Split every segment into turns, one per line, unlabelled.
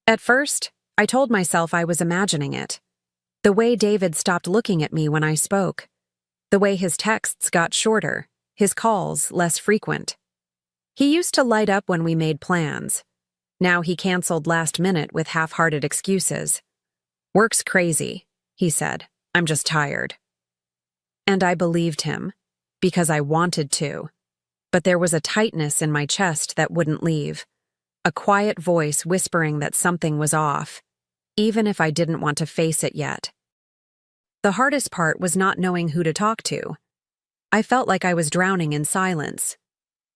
At first, I told myself I was imagining it. The way David stopped looking at me when I spoke. The way his texts got shorter, his calls less frequent. He used to light up when we made plans. Now he canceled last minute with half-hearted excuses. "Work's crazy," he said. "I'm just tired." And I believed him, because I wanted to. But there was a tightness in my chest that wouldn't leave. A quiet voice whispering that something was off, even if I didn't want to face it yet. The hardest part was not knowing who to talk to. I felt like I was drowning in silence.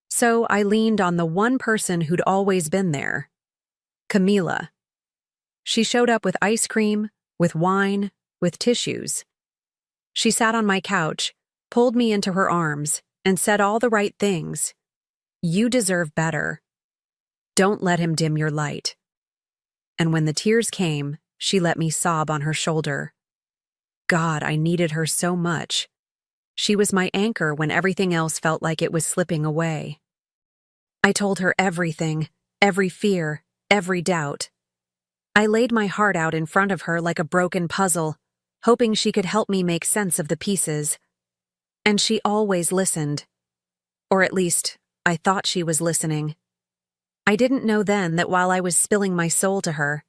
So I leaned on the one person who'd always been there. Camila. She showed up with ice cream, with wine, with tissues. She sat on my couch, pulled me into her arms, and said all the right things. "You deserve better. Don't let him dim your light." And when the tears came, she let me sob on her shoulder. God, I needed her so much. She was my anchor when everything else felt like it was slipping away. I told her everything, every fear, every doubt. I laid my heart out in front of her like a broken puzzle, hoping she could help me make sense of the pieces. And she always listened. Or at least, I thought she was listening. I didn't know then that while I was spilling my soul to her,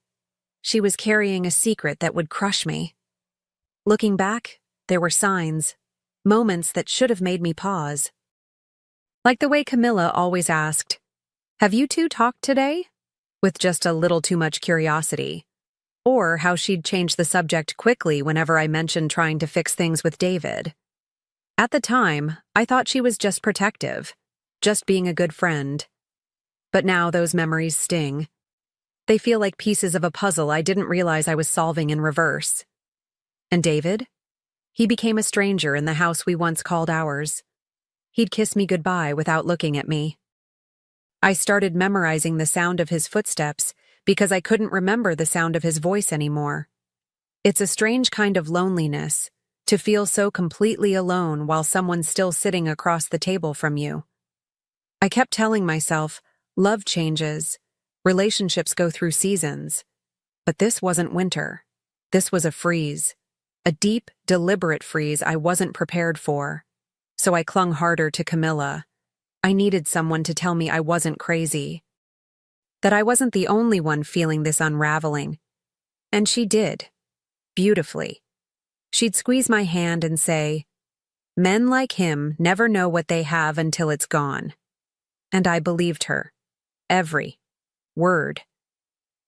she was carrying a secret that would crush me. Looking back, there were signs, moments that should have made me pause. Like the way Camilla always asked, "Have you two talked today?" with just a little too much curiosity. Or how she'd change the subject quickly whenever I mentioned trying to fix things with David. At the time, I thought she was just protective, just being a good friend. But now those memories sting. They feel like pieces of a puzzle I didn't realize I was solving in reverse. And David? He became a stranger in the house we once called ours. He'd kiss me goodbye without looking at me. I started memorizing the sound of his footsteps because I couldn't remember the sound of his voice anymore. It's a strange kind of loneliness, to feel so completely alone while someone's still sitting across the table from you. I kept telling myself, love changes, relationships go through seasons. But this wasn't winter. This was a freeze. A deep, deliberate freeze I wasn't prepared for. So I clung harder to Camilla. I needed someone to tell me I wasn't crazy. That I wasn't the only one feeling this unraveling. And she did. Beautifully. She'd squeeze my hand and say, "Men like him never know what they have until it's gone." And I believed her. Every word.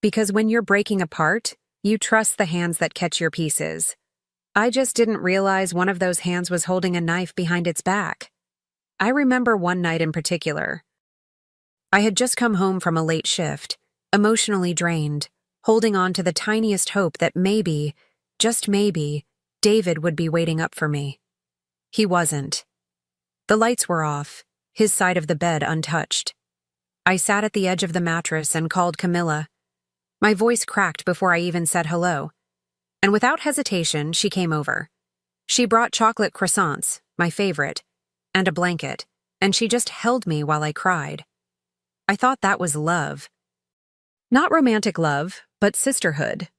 Because when you're breaking apart, you trust the hands that catch your pieces. I just didn't realize one of those hands was holding a knife behind its back. I remember one night in particular. I had just come home from a late shift, emotionally drained, holding on to the tiniest hope that maybe, just maybe, David would be waiting up for me. He wasn't. The lights were off, his side of the bed untouched. I sat at the edge of the mattress and called Camilla. My voice cracked before I even said hello. And without hesitation, she came over. She brought chocolate croissants, my favorite, and a blanket, and she just held me while I cried. I thought that was love. Not romantic love, but sisterhood.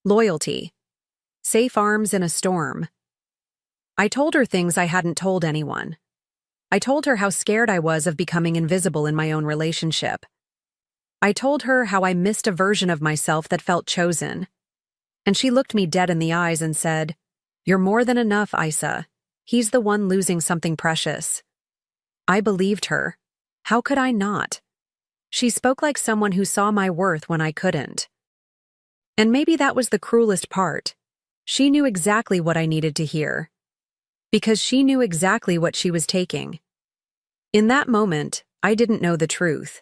Loyalty. Safe arms in a storm. I told her things I hadn't told anyone. I told her how scared I was of becoming invisible in my own relationship. I told her how I missed a version of myself that felt chosen. And she looked me dead in the eyes and said, "You're more than enough, Isa. He's the one losing something precious." I believed her. How could I not? She spoke like someone who saw my worth when I couldn't. And maybe that was the cruelest part. She knew exactly what I needed to hear. Because she knew exactly what she was taking. In that moment, I didn't know the truth.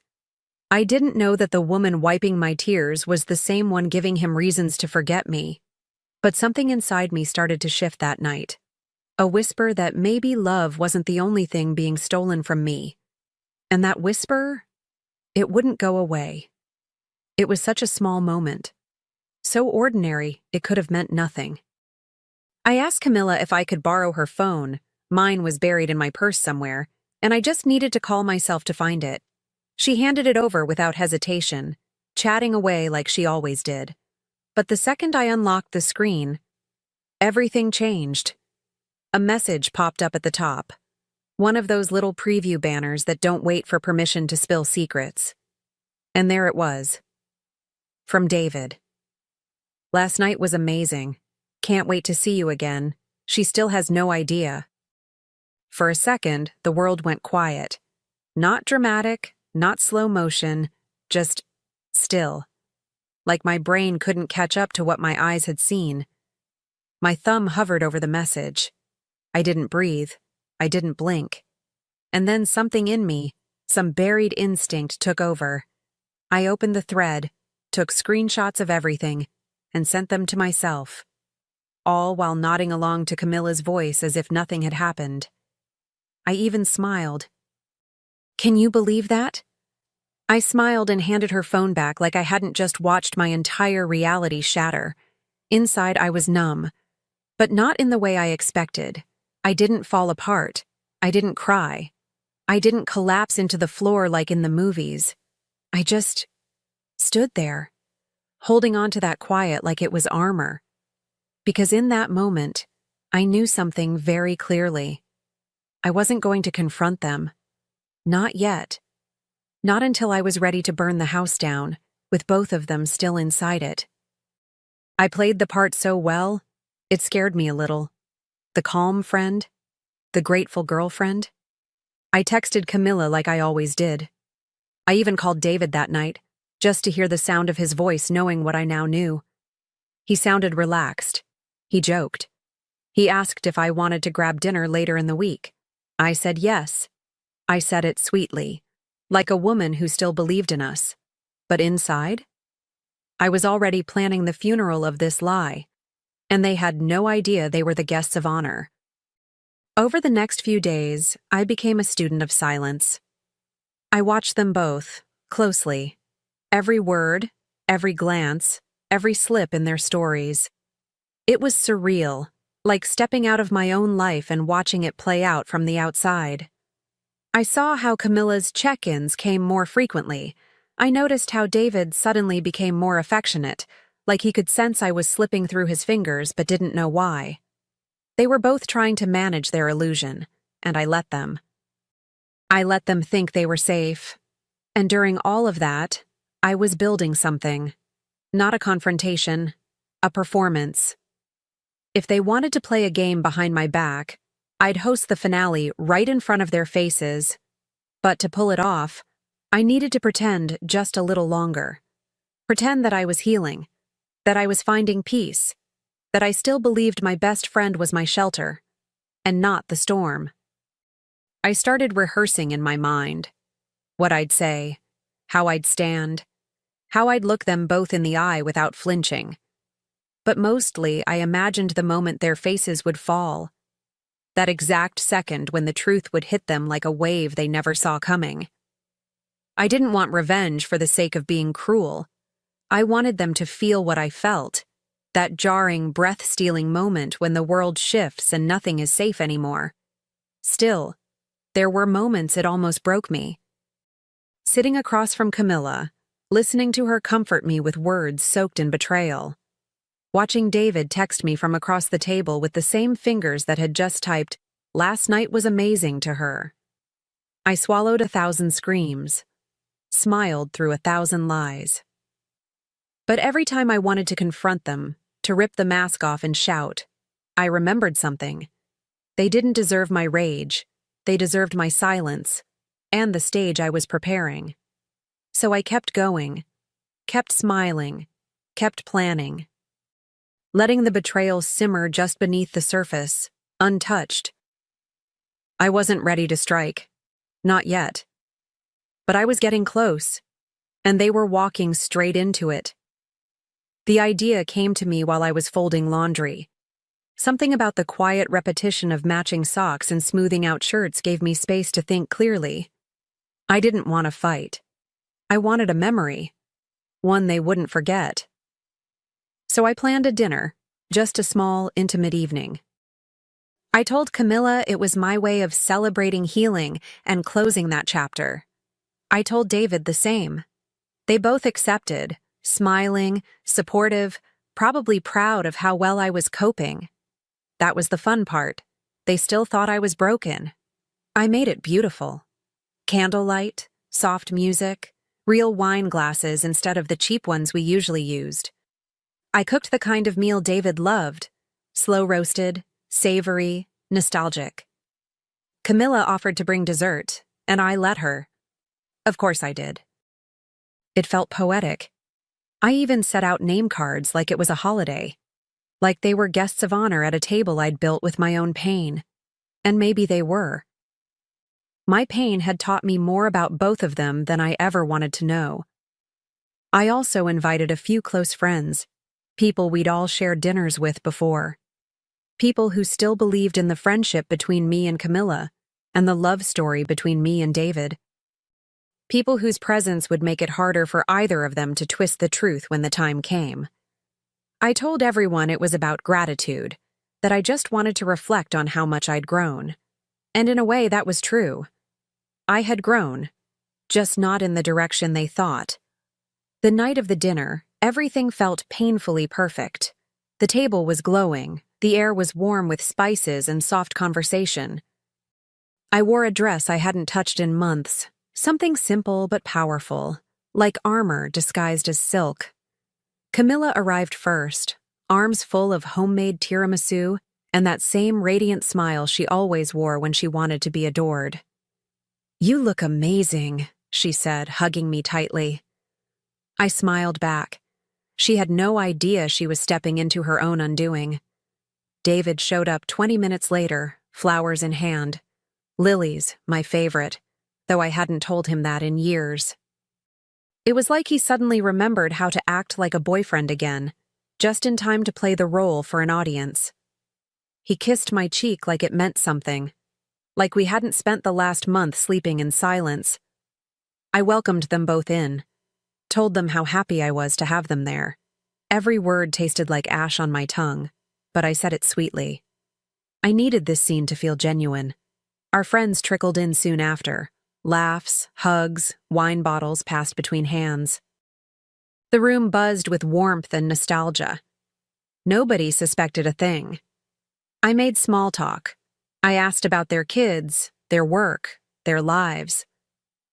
I didn't know that the woman wiping my tears was the same one giving him reasons to forget me. But something inside me started to shift that night. A whisper that maybe love wasn't the only thing being stolen from me. And that whisper, it wouldn't go away. It was such a small moment. So ordinary, it could have meant nothing. I asked Camilla if I could borrow her phone. Mine was buried in my purse somewhere, and I just needed to call myself to find it. She handed it over without hesitation, chatting away like she always did. But the second I unlocked the screen, everything changed. A message popped up at the top. One of those little preview banners that don't wait for permission to spill secrets. And there it was. From David. Last night was amazing. Can't wait to see you again. She still has no idea. For a second, the world went quiet. Not dramatic, not slow motion, just still. Like my brain couldn't catch up to what my eyes had seen. My thumb hovered over the message. I didn't breathe. I didn't blink. And then something in me, some buried instinct took over. I opened the thread, took screenshots of everything, and sent them to myself. All while nodding along to Camilla's voice as if nothing had happened. I even smiled. Can you believe that? I smiled and handed her phone back like I hadn't just watched my entire reality shatter. Inside I was numb, but not in the way I expected. I didn't fall apart. I didn't cry. I didn't collapse into the floor like in the movies. I just stood there, holding on to that quiet like it was armor. Because in that moment, I knew something very clearly. I wasn't going to confront them. Not yet. Not until I was ready to burn the house down, with both of them still inside it. I played the part so well, it scared me a little. The calm friend? The grateful girlfriend? I texted Camilla like I always did. I even called David that night, just to hear the sound of his voice knowing what I now knew. He sounded relaxed. He joked. He asked if I wanted to grab dinner later in the week. I said yes. I said it sweetly, like a woman who still believed in us. But inside? I was already planning the funeral of this lie, and they had no idea they were the guests of honor. Over the next few days, I became a student of silence. I watched them both, closely. Every word, every glance, every slip in their stories. It was surreal, like stepping out of my own life and watching it play out from the outside. I saw how Camilla's check-ins came more frequently. I noticed how David suddenly became more affectionate, like he could sense I was slipping through his fingers but didn't know why. They were both trying to manage their illusion, and I let them. I let them think they were safe. And during all of that, I was building something. Not a confrontation, a performance. If they wanted to play a game behind my back, I'd host the finale right in front of their faces. But to pull it off, I needed to pretend just a little longer. Pretend that I was healing, that I was finding peace, that I still believed my best friend was my shelter, and not the storm. I started rehearsing in my mind. What I'd say, how I'd stand, how I'd look them both in the eye without flinching. But mostly I imagined the moment their faces would fall. That exact second when the truth would hit them like a wave they never saw coming. I didn't want revenge for the sake of being cruel. I wanted them to feel what I felt. That jarring, breath-stealing moment when the world shifts and nothing is safe anymore. Still, there were moments it almost broke me. Sitting across from Camilla, listening to her comfort me with words soaked in betrayal. Watching David text me from across the table with the same fingers that had just typed, "Last night was amazing" to her. I swallowed 1,000 screams, smiled through 1,000 lies. But every time I wanted to confront them, to rip the mask off and shout, I remembered something. They didn't deserve my rage. They deserved my silence, and the stage I was preparing. So I kept going, kept smiling, kept planning. Letting the betrayal simmer just beneath the surface, untouched. I wasn't ready to strike. Not yet. But I was getting close, and they were walking straight into it. The idea came to me while I was folding laundry. Something about the quiet repetition of matching socks and smoothing out shirts gave me space to think clearly. I didn't want to fight. I wanted a memory, one they wouldn't forget. So I planned a dinner, just a small, intimate evening. I told Camilla it was my way of celebrating healing and closing that chapter. I told David the same. They both accepted, smiling, supportive, probably proud of how well I was coping. That was the fun part. They still thought I was broken. I made it beautiful. Candlelight, soft music, real wine glasses instead of the cheap ones we usually used. I cooked the kind of meal David loved, slow-roasted, savory, nostalgic. Camilla offered to bring dessert, and I let her. Of course I did. It felt poetic. I even set out name cards like it was a holiday, like they were guests of honor at a table I'd built with my own pain. And maybe they were. My pain had taught me more about both of them than I ever wanted to know. I also invited a few close friends, people we'd all shared dinners with before. People who still believed in the friendship between me and Camilla, and the love story between me and David. People whose presence would make it harder for either of them to twist the truth when the time came. I told everyone it was about gratitude, that I just wanted to reflect on how much I'd grown. And in a way, that was true. I had grown, just not in the direction they thought. The night of the dinner, everything felt painfully perfect. The table was glowing, the air was warm with spices and soft conversation. I wore a dress I hadn't touched in months, something simple but powerful, like armor disguised as silk. Camilla arrived first, arms full of homemade tiramisu and that same radiant smile she always wore when she wanted to be adored. "You look amazing," she said, hugging me tightly. I smiled back. She had no idea she was stepping into her own undoing. David showed up 20 minutes later, flowers in hand. Lilies, my favorite, though I hadn't told him that in years. It was like he suddenly remembered how to act like a boyfriend again, just in time to play the role for an audience. He kissed my cheek like it meant something, like we hadn't spent the last month sleeping in silence. I welcomed them both in, told them how happy I was to have them there. Every word tasted like ash on my tongue, but I said it sweetly. I needed this scene to feel genuine. Our friends trickled in soon after. Laughs, hugs, wine bottles passed between hands. The room buzzed with warmth and nostalgia. Nobody suspected a thing. I made small talk. I asked about their kids, their work, their lives.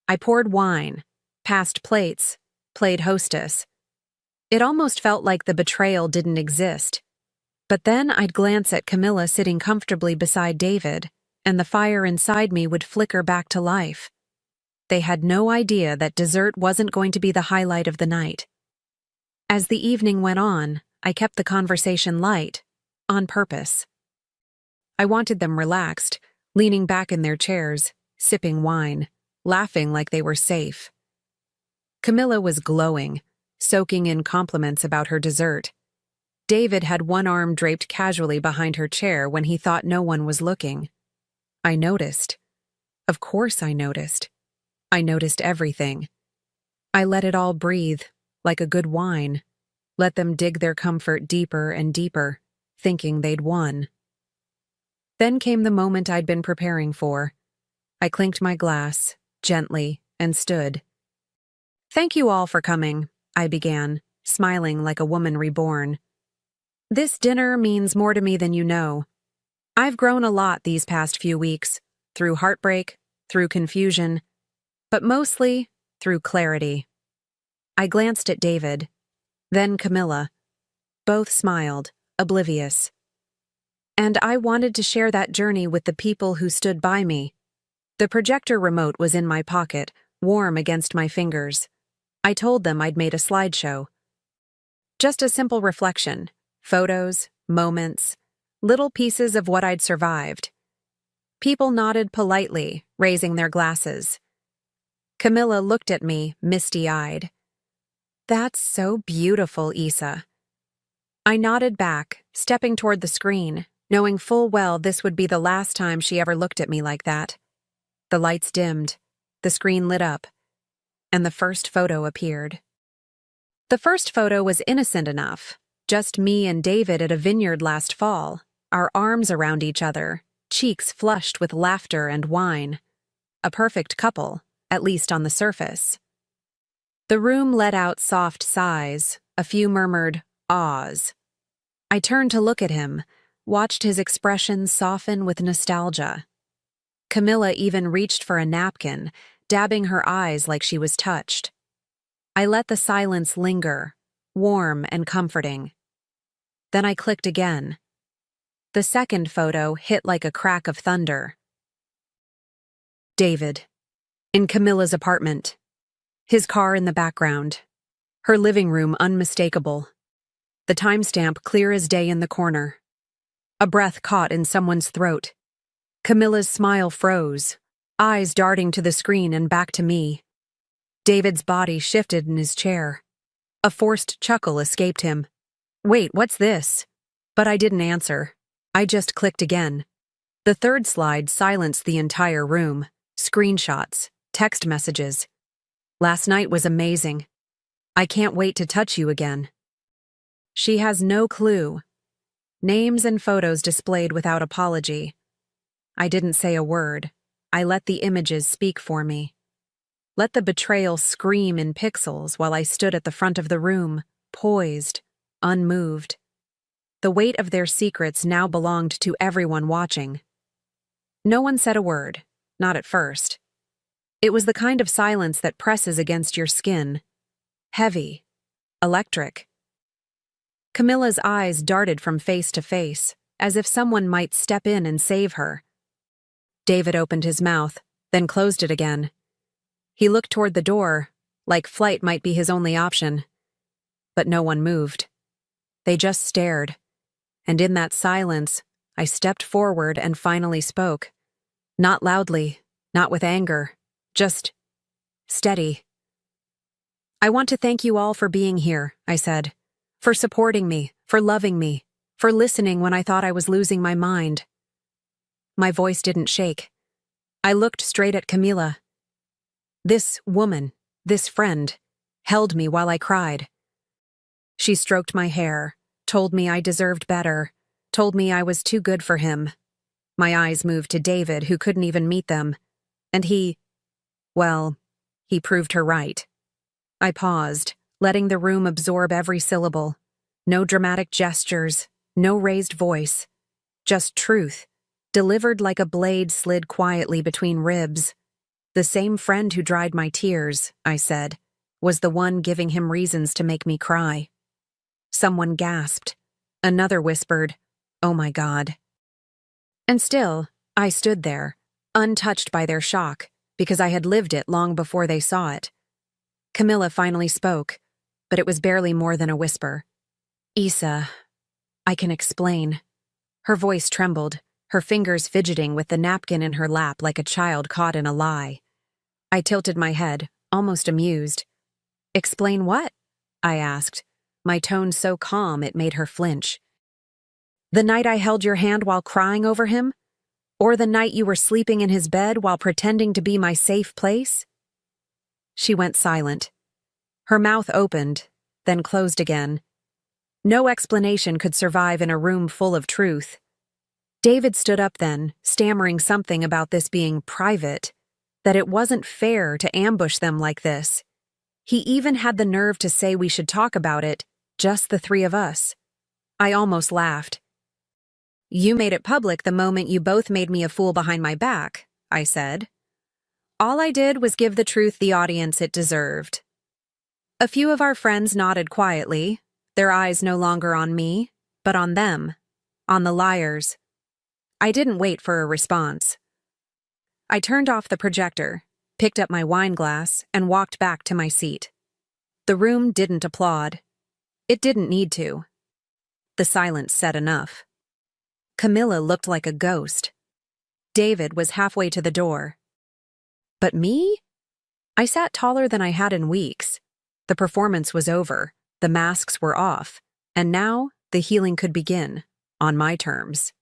I poured wine, passed plates, played hostess. It almost felt like the betrayal didn't exist. But then I'd glance at Camilla sitting comfortably beside David, and the fire inside me would flicker back to life. They had no idea that dessert wasn't going to be the highlight of the night. As the evening went on, I kept the conversation light, on purpose. I wanted them relaxed, leaning back in their chairs, sipping wine, laughing like they were safe. Camilla was glowing, soaking in compliments about her dessert. David had one arm draped casually behind her chair when he thought no one was looking. I noticed. Of course I noticed. I noticed everything. I let it all breathe, like a good wine. Let them dig their comfort deeper and deeper, thinking they'd won. Then came the moment I'd been preparing for. I clinked my glass, gently, and stood. "Thank you all for coming," I began, smiling like a woman reborn. "This dinner means more to me than you know. I've grown a lot these past few weeks, through heartbreak, through confusion, but mostly through clarity." I glanced at David, then Camilla. Both smiled, oblivious. And I wanted to share that journey with the people who stood by me. The projector remote was in my pocket, warm against my fingers. I told them I'd made a slideshow. Just a simple reflection, photos, moments, little pieces of what I'd survived. People nodded politely, raising their glasses. Camilla looked at me, misty-eyed. "That's so beautiful, Issa." I nodded back, stepping toward the screen, knowing full well this would be the last time she ever looked at me like that. The lights dimmed, the screen lit up, and the first photo appeared. The first photo was innocent enough, just me and David at a vineyard last fall, our arms around each other, cheeks flushed with laughter and wine. A perfect couple, at least on the surface. The room let out soft sighs, a few murmured ahs. I turned to look at him, watched his expression soften with nostalgia. Camilla even reached for a napkin, dabbing her eyes like she was touched. I let the silence linger, warm and comforting. Then I clicked again. The second photo hit like a crack of thunder. David. In Camilla's apartment. His car in the background. Her living room unmistakable. The timestamp clear as day in the corner. A breath caught in someone's throat. Camilla's smile froze, eyes darting to the screen and back to me. David's body shifted in his chair. A forced chuckle escaped him. Wait, what's this? But I didn't answer. I just clicked again. The third slide silenced the entire room. Screenshots, text messages. Last night was amazing. I can't wait to touch you again. She has no clue. Names and photos displayed without apology. I didn't say a word. I let the images speak for me. Let the betrayal scream in pixels while I stood at the front of the room, poised, unmoved. The weight of their secrets now belonged to everyone watching. No one said a word, not at first. It was the kind of silence that presses against your skin. Heavy. Electric. Camilla's eyes darted from face to face, as if someone might step in and save her. David opened his mouth, then closed it again. He looked toward the door, like flight might be his only option. But no one moved. They just stared. And in that silence, I stepped forward and finally spoke. Not loudly, not with anger, just steady. I want to thank you all for being here, I said. For supporting me, for loving me, for listening when I thought I was losing my mind. My voice didn't shake. I looked straight at Camilla. This woman, this friend, held me while I cried. She stroked my hair, told me I deserved better, told me I was too good for him. My eyes moved to David, who couldn't even meet them. And he proved her right. I paused, letting the room absorb every syllable. No dramatic gestures, no raised voice. Just truth, delivered like a blade slid quietly between ribs. The same friend who dried my tears, I said, was the one giving him reasons to make me cry. Someone gasped. Another whispered, "Oh my God." And still, I stood there, untouched by their shock, because I had lived it long before they saw it. Camilla finally spoke, but it was barely more than a whisper. "Issa, I can explain." Her voice trembled, her fingers fidgeting with the napkin in her lap like a child caught in a lie. I tilted my head, almost amused. "Explain what?" I asked, my tone so calm it made her flinch. "The night I held your hand while crying over him? Or the night you were sleeping in his bed while pretending to be my safe place?" She went silent. Her mouth opened, then closed again. No explanation could survive in a room full of truth. David stood up then, stammering something about this being private, that it wasn't fair to ambush them like this. He even had the nerve to say we should talk about it, just the three of us. I almost laughed. "You made it public the moment you both made me a fool behind my back," I said. "All I did was give the truth the audience it deserved." A few of our friends nodded quietly, their eyes no longer on me, but on them, on the liars. I didn't wait for a response. I turned off the projector, picked up my wine glass, and walked back to my seat. The room didn't applaud. It didn't need to. The silence said enough. Camilla looked like a ghost. David was halfway to the door. But me? I sat taller than I had in weeks. The performance was over, the masks were off, and now the healing could begin, on my terms.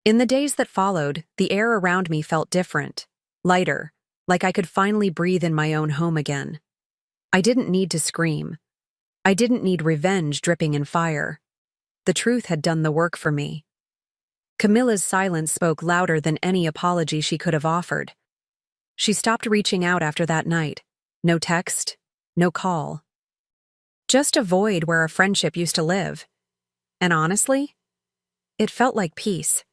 In the days that followed, the air around me felt different, lighter, like I could finally breathe in my own home again. I didn't need to scream. I didn't need revenge dripping in fire. The truth had done the work for me. Camilla's silence spoke louder than any apology she could have offered. She stopped reaching out after that night. No text, no call. Just a void where a friendship used to live. And honestly, it felt like peace,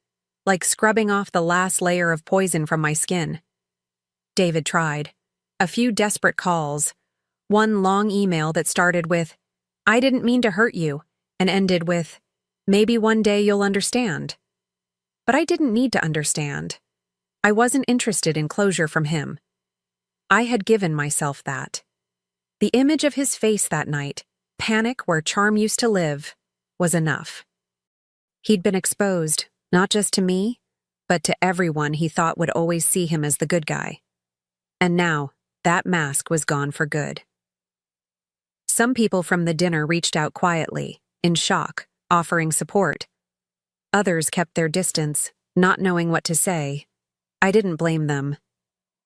like scrubbing off the last layer of poison from my skin. David tried. A few desperate calls. One long email that started with, "I didn't mean to hurt you," and ended with, "Maybe one day you'll understand." But I didn't need to understand. I wasn't interested in closure from him. I had given myself that. The image of his face that night, panic where charm used to live, was enough. He'd been exposed, not just to me, but to everyone he thought would always see him as the good guy. And now, that mask was gone for good. Some people from the dinner reached out quietly, in shock, offering support. Others kept their distance, not knowing what to say. I didn't blame them.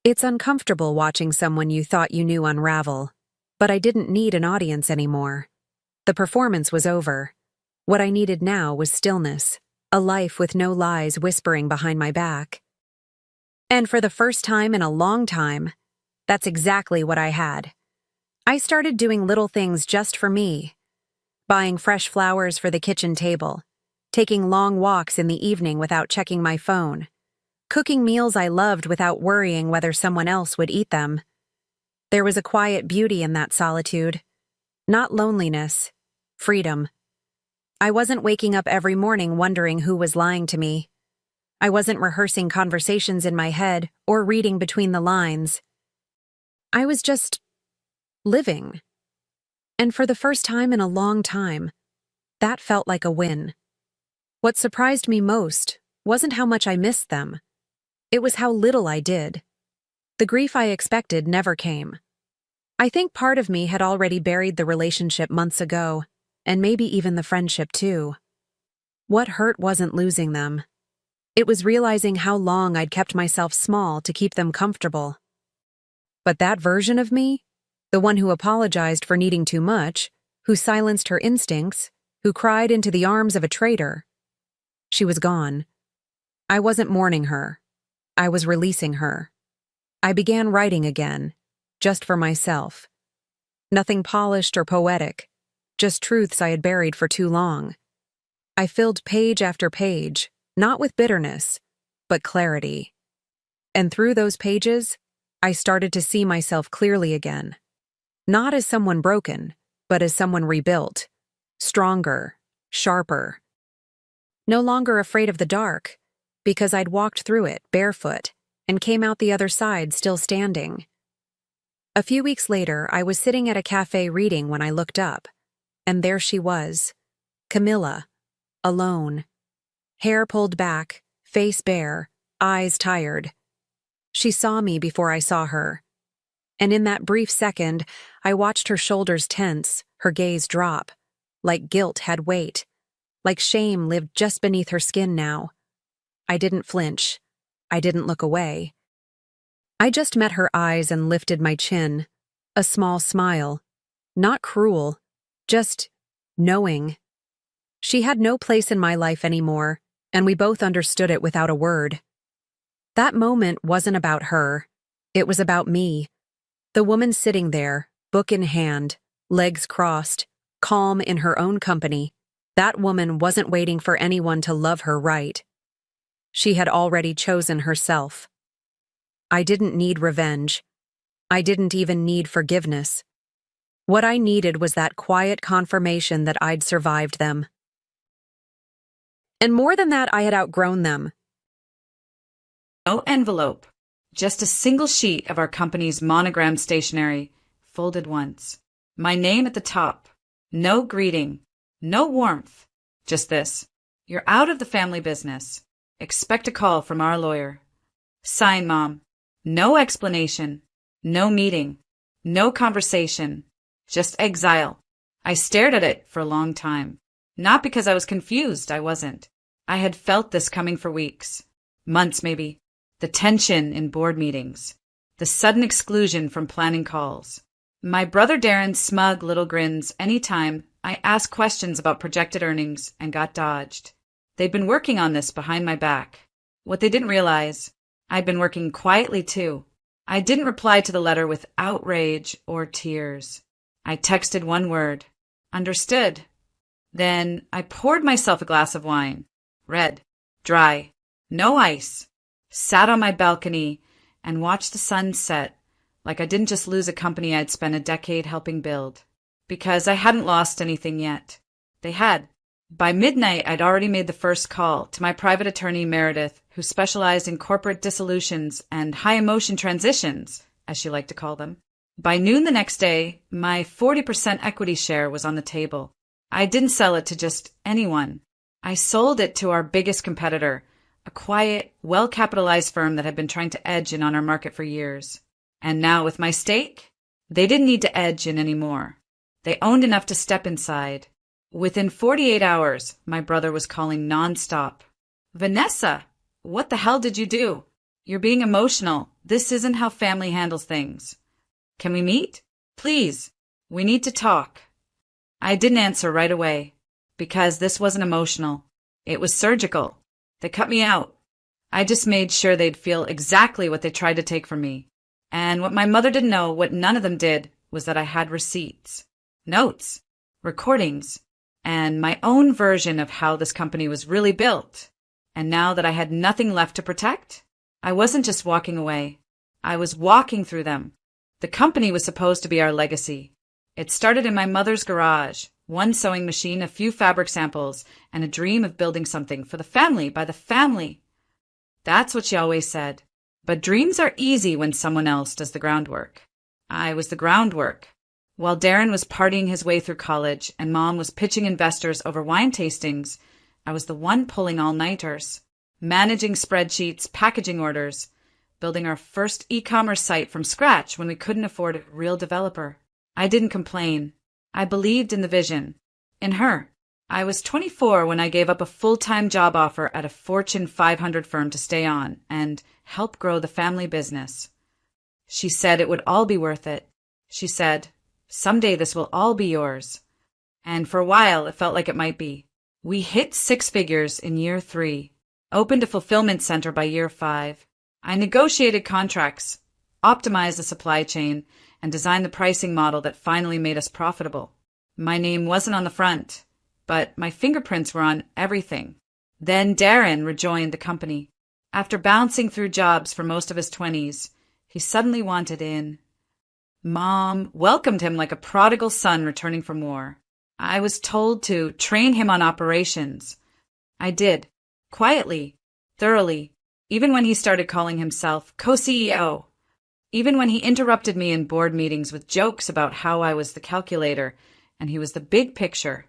It's uncomfortable watching someone you thought you knew unravel, but I didn't need an audience anymore. The performance was over. What I needed now was stillness, a life with no lies whispering behind my back. And for the first time in a long time, that's exactly what I had. I started doing little things just for me. Buying fresh flowers for the kitchen table, taking long walks in the evening without checking my phone, cooking meals I loved without worrying whether someone else would eat them. There was a quiet beauty in that solitude. Not loneliness, freedom. I wasn't waking up every morning wondering who was lying to me. I wasn't rehearsing conversations in my head or reading between the lines. I was just living. And for the first time in a long time, that felt like a win. What surprised me most wasn't how much I missed them. It was how little I did. The grief I expected never came. I think part of me had already buried the relationship months ago, and maybe even the friendship too. What hurt wasn't losing them. It was realizing how long I'd kept myself small to keep them comfortable. But that version of me, the one who apologized for needing too much, who silenced her instincts, who cried into the arms of a traitor, she was gone. I wasn't mourning her. I was releasing her. I began writing again, just for myself. Nothing polished or poetic, just truths I had buried for too long. I filled page after page, not with bitterness, but clarity. And through those pages, I started to see myself clearly again. Not as someone broken, but as someone rebuilt. Stronger, sharper. No longer afraid of the dark, because I'd walked through it barefoot and came out the other side still standing. A few weeks later, I was sitting at a cafe reading when I looked up, and there she was, Camilla, alone. Hair pulled back, face bare, eyes tired. She saw me before I saw her. And in that brief second, I watched her shoulders tense, her gaze drop, like guilt had weight, like shame lived just beneath her skin now. I didn't flinch. I didn't look away. I just met her eyes and lifted my chin, a small smile. Not cruel, just knowing. She had no place in my life anymore, and we both understood it without a word. That moment wasn't about her. It was about me. The woman sitting there, book in hand, legs crossed, calm in her own company. That woman wasn't waiting for anyone to love her right. She had already chosen herself. I didn't need revenge. I didn't even need forgiveness. What I needed was that quiet confirmation that I'd survived them. And more than that, I had outgrown them.
No envelope, just a single sheet of our company's monogram stationery, folded once. My name at the top. No greeting, no warmth, just this. You're out of the family business. Expect a call from our lawyer. Sign, Mom. No explanation, no meeting, no conversation, just exile. I stared at it for a long time. Not because I was confused, I wasn't. I had felt this coming for weeks, months maybe. The tension in board meetings, the sudden exclusion from planning calls. My brother Darren's smug little grins anytime I asked questions about projected earnings and got dodged. They'd been working on this behind my back. What they didn't realize, I'd been working quietly too, I didn't reply to the letter with outrage or tears. I texted one word, understood. Then I poured myself a glass of wine, red, dry, no ice, sat on my balcony and watched the sun set like I didn't just lose a company I'd spent a decade helping build. Because I hadn't lost anything yet. They had. By midnight, I'd already made the first call to my private attorney, Meredith, who specialized in corporate dissolutions and high-emotion transitions, as she liked to call them. By noon the next day, my 40% equity share was on the table. I didn't sell it to just anyone. I sold it to our biggest competitor, a quiet, well-capitalized firm that had been trying to edge in on our market for years. And now with my stake, they didn't need to edge in anymore. They owned enough to step inside. Within 48 hours, my brother was calling nonstop. Vanessa, what the hell did you do? You're being emotional. This isn't how family handles things. Can we meet? Please. We need to talk. I didn't answer right away because this wasn't emotional. It was surgical. They cut me out. I just made sure they'd feel exactly what they tried to take from me. And what my mother didn't know, what none of them did, was that I had receipts, notes, recordings, and my own version of how this company was really built. And now that I had nothing left to protect, I wasn't just walking away. I was walking through them. The company was supposed to be our legacy. It started in my mother's garage, one sewing machine, a few fabric samples, and a dream of building something for the family, by the family. That's what she always said. But dreams are easy when someone else does the groundwork. I was the groundwork. While Darren was partying his way through college and Mom was pitching investors over wine tastings, I was the one pulling all-nighters, managing spreadsheets, packaging orders, building our first e-commerce site from scratch when we couldn't afford a real developer. I didn't complain. I believed in the vision. In her. I was 24 when I gave up a full-time job offer at a Fortune 500 firm to stay on and help grow the family business. She said it would all be worth it. She said, someday this will all be yours. And for a while, it felt like it might be. We hit 6 figures in year 3, opened a fulfillment center by year 5. I negotiated contracts, optimized the supply chain, and designed the pricing model that finally made us profitable. My name wasn't on the front, but my fingerprints were on everything. Then Darren rejoined the company. After bouncing through jobs for most of his 20s, he suddenly wanted in. Mom welcomed him like a prodigal son returning from war. I was told to train him on operations. I did, quietly, thoroughly, even when he started calling himself co-CEO. Even when he interrupted me in board meetings with jokes about how I was the calculator and he was the big picture.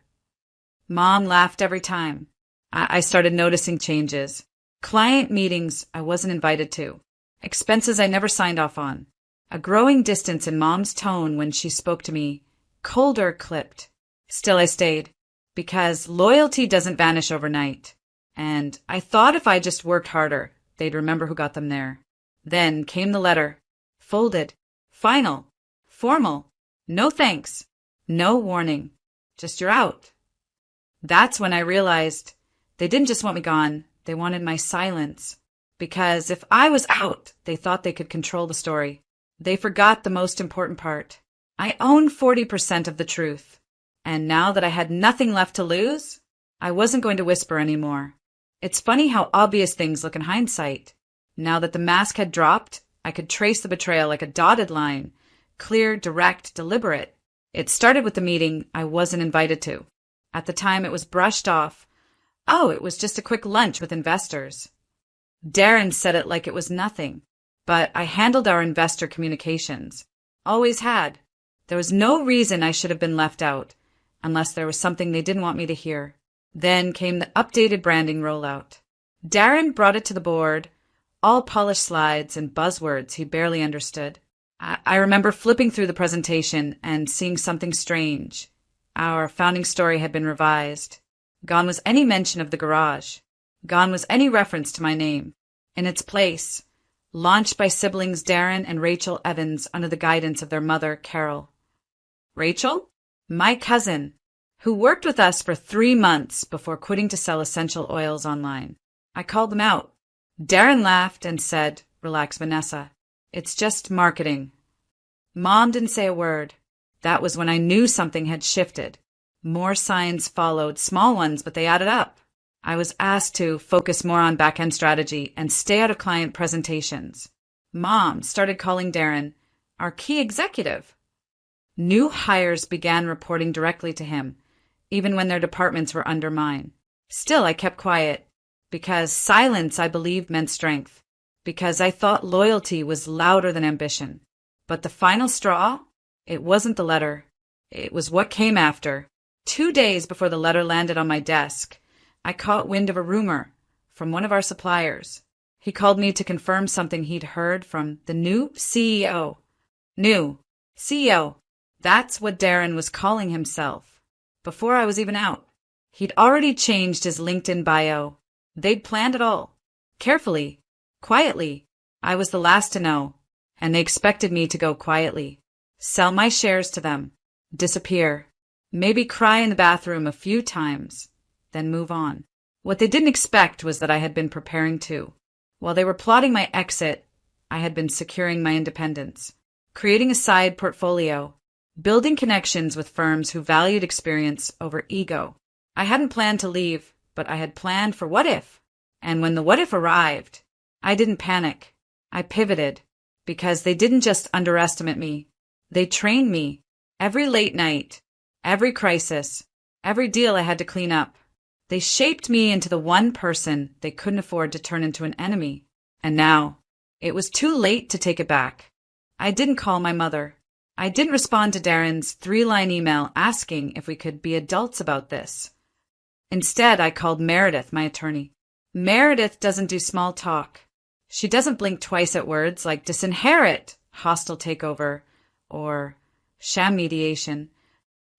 Mom laughed every time. I started noticing changes. Client meetings I wasn't invited to. Expenses I never signed off on. A growing distance in Mom's tone when she spoke to me. Colder clipped. Still I stayed. Because loyalty doesn't vanish overnight. And I thought if I just worked harder, they'd remember who got them there. Then came the letter. Folded. Final. Formal. No thanks. No warning. Just you're out. That's when I realized they didn't just want me gone, they wanted my silence. Because if I was out, they thought they could control the story. They forgot the most important part. I own 40% of the truth. And now that I had nothing left to lose, I wasn't going to whisper anymore. It's funny how obvious things look in hindsight. Now that the mask had dropped, I could trace the betrayal like a dotted line. Clear, direct, deliberate. It started with the meeting I wasn't invited to. At the time, it was brushed off. Oh, it was just a quick lunch with investors. Darren said it like it was nothing. But I handled our investor communications. Always had. There was no reason I should have been left out, unless there was something they didn't want me to hear. Then came the updated branding rollout. Darren brought it to the board, all polished slides and buzzwords he barely understood. I remember flipping through the presentation and seeing something strange. Our founding story had been revised. Gone was any mention of the garage. Gone was any reference to my name. In its place, launched by siblings Darren and Rachel Evans under the guidance of their mother, Carol. Rachel? My cousin, who worked with us for 3 months before quitting to sell essential oils online. I called them out. Darren laughed and said, "Relax, Vanessa. It's just marketing. Mom didn't say a word. That was when I knew something had shifted. More signs followed, small ones, but they added up. I was asked to focus more on back-end strategy and stay out of client presentations. Mom started calling Darren our key executive. New hires began reporting directly to him, even when their departments were under mine. Still, I kept quiet, because silence, I believed, meant strength, because I thought loyalty was louder than ambition. But the final straw? It wasn't the letter. It was what came after. 2 days before the letter landed on my desk, I caught wind of a rumor from one of our suppliers. He called me to confirm something he'd heard from the new CEO. New CEO. That's what Darren was calling himself. Before I was even out. He'd already changed his LinkedIn bio. They'd planned it all. Carefully. Quietly. I was the last to know. And they expected me to go quietly. Sell my shares to them. Disappear. Maybe cry in the bathroom a few times. Then move on. What they didn't expect was that I had been preparing too. While they were plotting my exit, I had been securing my independence, creating a side portfolio, building connections with firms who valued experience over ego. I hadn't planned to leave, but I had planned for what if. And when the what if arrived, I didn't panic. I pivoted, because they didn't just underestimate me. They trained me. Every late night, every crisis, every deal I had to clean up. They shaped me into the one person they couldn't afford to turn into an enemy. And now, it was too late to take it back. I didn't call my mother. I didn't respond to Darren's 3-line email asking if we could be adults about this. Instead, I called Meredith, my attorney. Meredith doesn't do small talk. She doesn't blink twice at words like disinherit, hostile takeover, or sham mediation.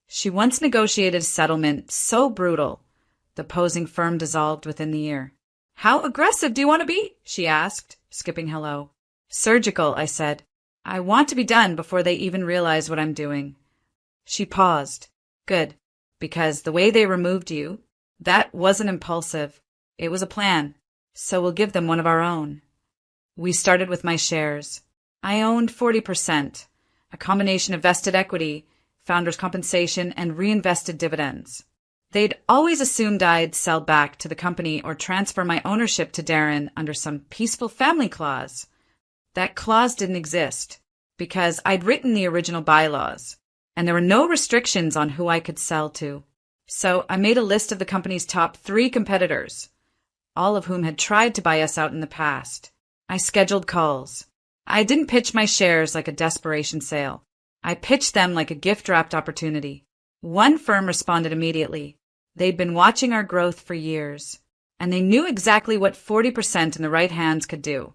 She once negotiated a settlement so brutal, the posing firm dissolved within the year. How aggressive do you want to be? She asked, skipping hello. Surgical, I said. I want to be done before they even realize what I'm doing. She paused. Good, because the way they removed you, that wasn't impulsive. It was a plan, so we'll give them one of our own. We started with my shares. I owned 40%, a combination of vested equity, founders' compensation, and reinvested dividends. They'd always assumed I'd sell back to the company or transfer my ownership to Darren under some peaceful family clause. That clause didn't exist because I'd written the original bylaws, and there were no restrictions on who I could sell to. So I made a list of the company's top 3 competitors, all of whom had tried to buy us out in the past. I scheduled calls. I didn't pitch my shares like a desperation sale. I pitched them like a gift-wrapped opportunity. One firm responded immediately. They'd been watching our growth for years, and they knew exactly what 40% in the right hands could do,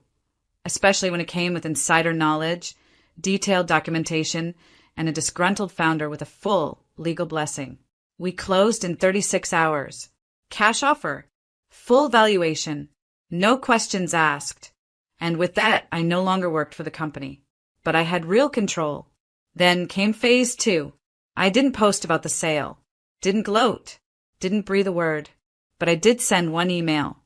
especially when it came with insider knowledge, detailed documentation, and a disgruntled founder with a full legal blessing. We closed in 36 hours. Cash offer. Full valuation. No questions asked. And with that, I no longer worked for the company. But I had real control. Then came phase 2. I didn't post about the sale. Didn't gloat. Didn't breathe a word. But I did send one email.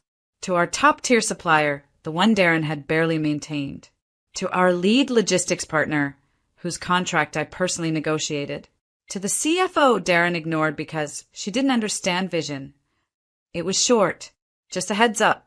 To our top-tier supplier, the one Darren had barely maintained. To our lead logistics partner, whose contract I personally negotiated. To the CFO Darren ignored because she didn't understand vision. It was short. Just a heads up.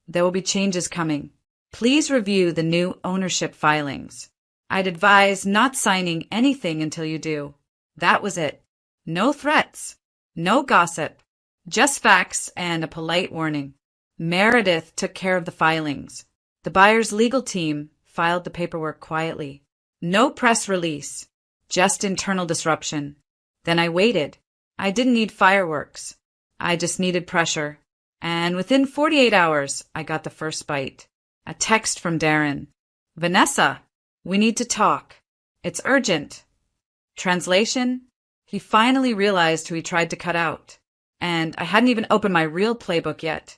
There will be changes coming. Please review the new ownership filings. I'd advise not signing anything until you do. That was it. No threats. No gossip. Just facts and a polite warning. Meredith took care of the filings. The buyer's legal team filed the paperwork quietly. No press release. Just internal disruption. Then I waited. I didn't need fireworks. I just needed pressure. And within 48 hours, I got the first bite. A text from Darren. Vanessa, we need to talk. It's urgent. Translation? He finally realized who he tried to cut out. And I hadn't even opened my real playbook yet.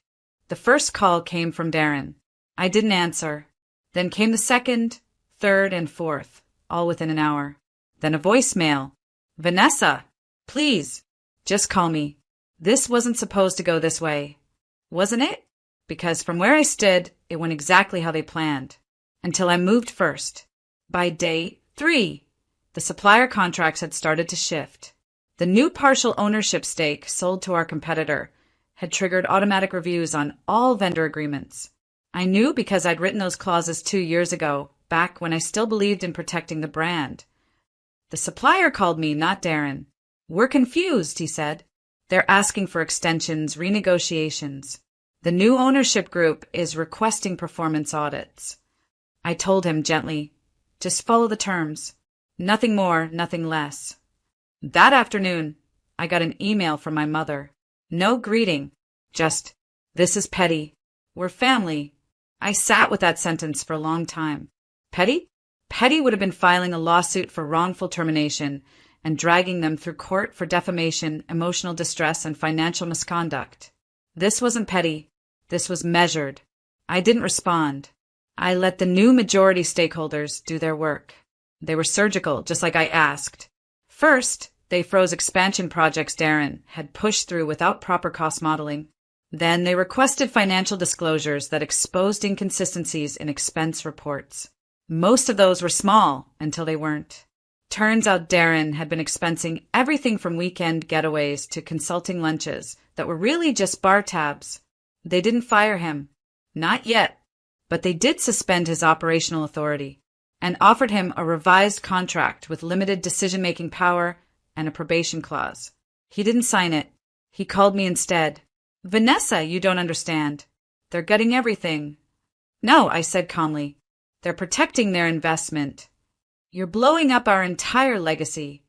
The first call came from Darren. I didn't answer. Then came the second, third, and fourth, all within an hour. Then a voicemail. Vanessa, please, just call me. This wasn't supposed to go this way. Wasn't it? Because from where I stood, it went exactly how they planned. until I moved first. By day 3, the supplier contracts had started to shift. The new partial ownership stake sold to our competitor had triggered automatic reviews on all vendor agreements. I knew because I'd written those clauses 2 years ago, back when I still believed in protecting the brand. The supplier called me, not Darren. "We're confused," he said. "They're asking for extensions, renegotiations. The new ownership group is requesting performance audits." I told him gently, "Just follow the terms. Nothing more, nothing less." That afternoon, I got an email from my mother. No greeting, just, "This is petty. We're family." I sat with that sentence for a long time. Petty? Petty would have been filing a lawsuit for wrongful termination and dragging them through court for defamation, emotional distress, and financial misconduct. This wasn't petty. This was measured. I didn't respond. I let the new majority stakeholders do their work. They were surgical, just like I asked. First, they froze expansion projects Darren had pushed through without proper cost modeling. Then they requested financial disclosures that exposed inconsistencies in expense reports. Most of those were small until they weren't. Turns out Darren had been expensing everything from weekend getaways to consulting lunches that were really just bar tabs. They didn't fire him. Not yet. But they did suspend his operational authority and offered him a revised contract with limited decision-making power and a probation clause. He didn't sign it. He called me instead. "Vanessa, you don't understand. They're gutting everything." "No," I said calmly. "They're protecting their investment. You're blowing up our entire legacy."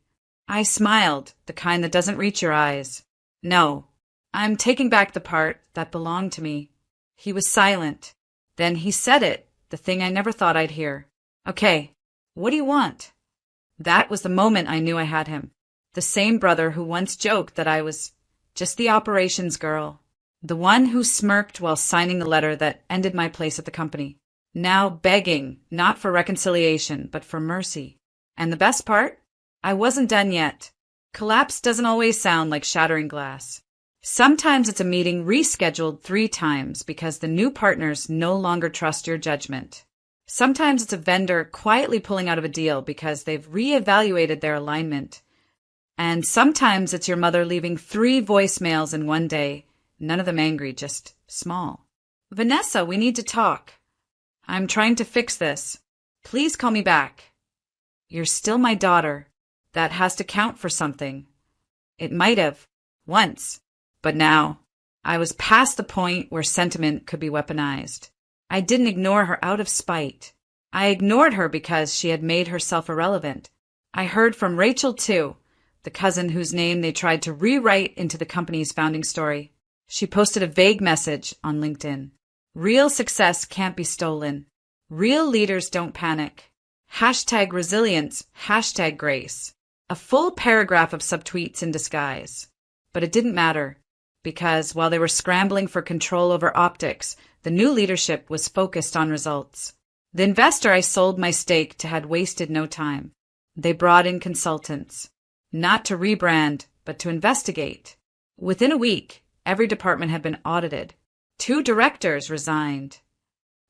I smiled, the kind that doesn't reach your eyes. "No, I'm taking back the part that belonged to me." He was silent. Then he said it, the thing I never thought I'd hear. "Okay, what do you want?" That was the moment I knew I had him. The same brother who once joked that I was just the operations girl. The one who smirked while signing the letter that ended my place at the company. Now begging, not for reconciliation, but for mercy. And the best part? I wasn't done yet. Collapse doesn't always sound like shattering glass. Sometimes it's a meeting rescheduled 3 times because the new partners no longer trust your judgment. Sometimes it's a vendor quietly pulling out of a deal because they've reevaluated their alignment. And sometimes it's your mother leaving 3 voicemails in one day, none of them angry, just small. "Vanessa, we need to talk. I'm trying to fix this. Please call me back." "You're still my daughter. That has to count for something." It might have, once. But now, I was past the point where sentiment could be weaponized. I didn't ignore her out of spite. I ignored her because she had made herself irrelevant. I heard from Rachel too, the cousin whose name they tried to rewrite into the company's founding story. She posted a vague message on LinkedIn. "Real success can't be stolen. Real leaders don't panic. #resilience, #grace. A full paragraph of subtweets in disguise. But it didn't matter, because while they were scrambling for control over optics, the new leadership was focused on results. The investor I sold my stake to had wasted no time. They brought in consultants, not to rebrand, but to investigate. Within a week, every department had been audited. 2 directors resigned.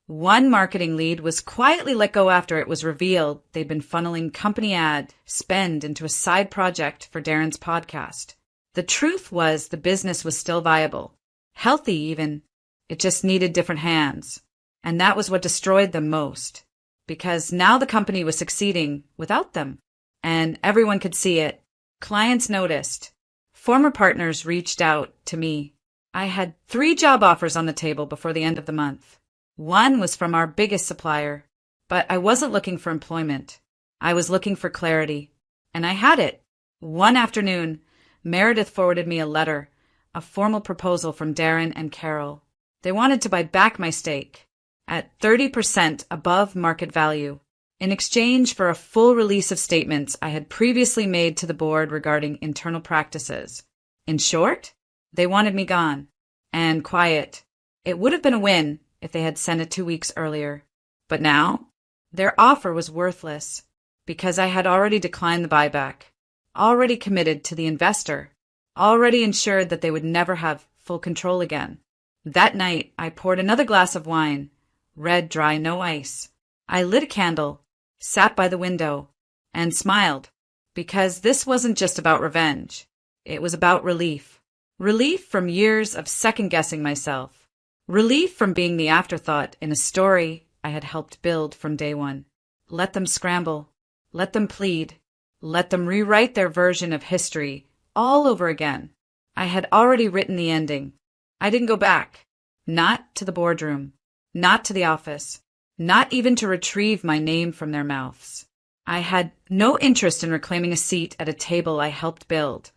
1 marketing lead was quietly let go after it was revealed they'd been funneling company ad spend into a side project for Darren's podcast. The truth was the business was still viable, healthy even. It just needed different hands. And that was what destroyed them most. Because now the company was succeeding without them. And everyone could see it. Clients noticed. Former partners reached out to me. I had 3 job offers on the table before the end of the month. 1 was from our biggest supplier. But I wasn't looking for employment. I was looking for clarity. And I had it. One afternoon, Meredith forwarded me a letter, a formal proposal from Darren and Carol. They wanted to buy back my stake at 30% above market value in exchange for a full release of statements I had previously made to the board regarding internal practices. In short, they wanted me gone and quiet. It would have been a win if they had sent it 2 weeks earlier. But now, their offer was worthless because I had already declined the buyback. Already committed to the investor, already ensured that they would never have full control again. That night, I poured another glass of wine, red, dry, no ice. I lit a candle, sat by the window, and smiled, because this wasn't just about revenge. It was about relief. Relief from years of second-guessing myself. Relief from being the afterthought in a story I had helped build from day one. Let them scramble. Let them plead. Let them rewrite their version of history all over again. I had already written the ending. I didn't go back. Not to the boardroom. Not to the office. Not even to retrieve my name from their mouths. I had no interest in reclaiming a seat at a table I helped build,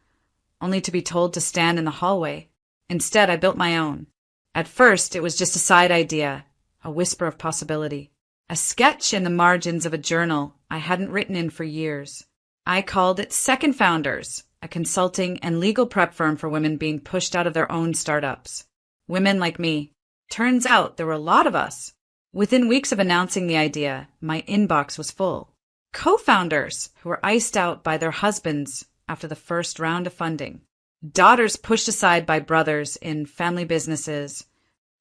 only to be told to stand in the hallway. Instead, I built my own. At first, it was just a side idea, a whisper of possibility, a sketch in the margins of a journal I hadn't written in for years. I called it Second Founders, a consulting and legal prep firm for women being pushed out of their own startups. Women like me. Turns out there were a lot of us. Within weeks of announcing the idea, my inbox was full. Co-founders who were iced out by their husbands after the first round of funding. Daughters pushed aside by brothers in family businesses.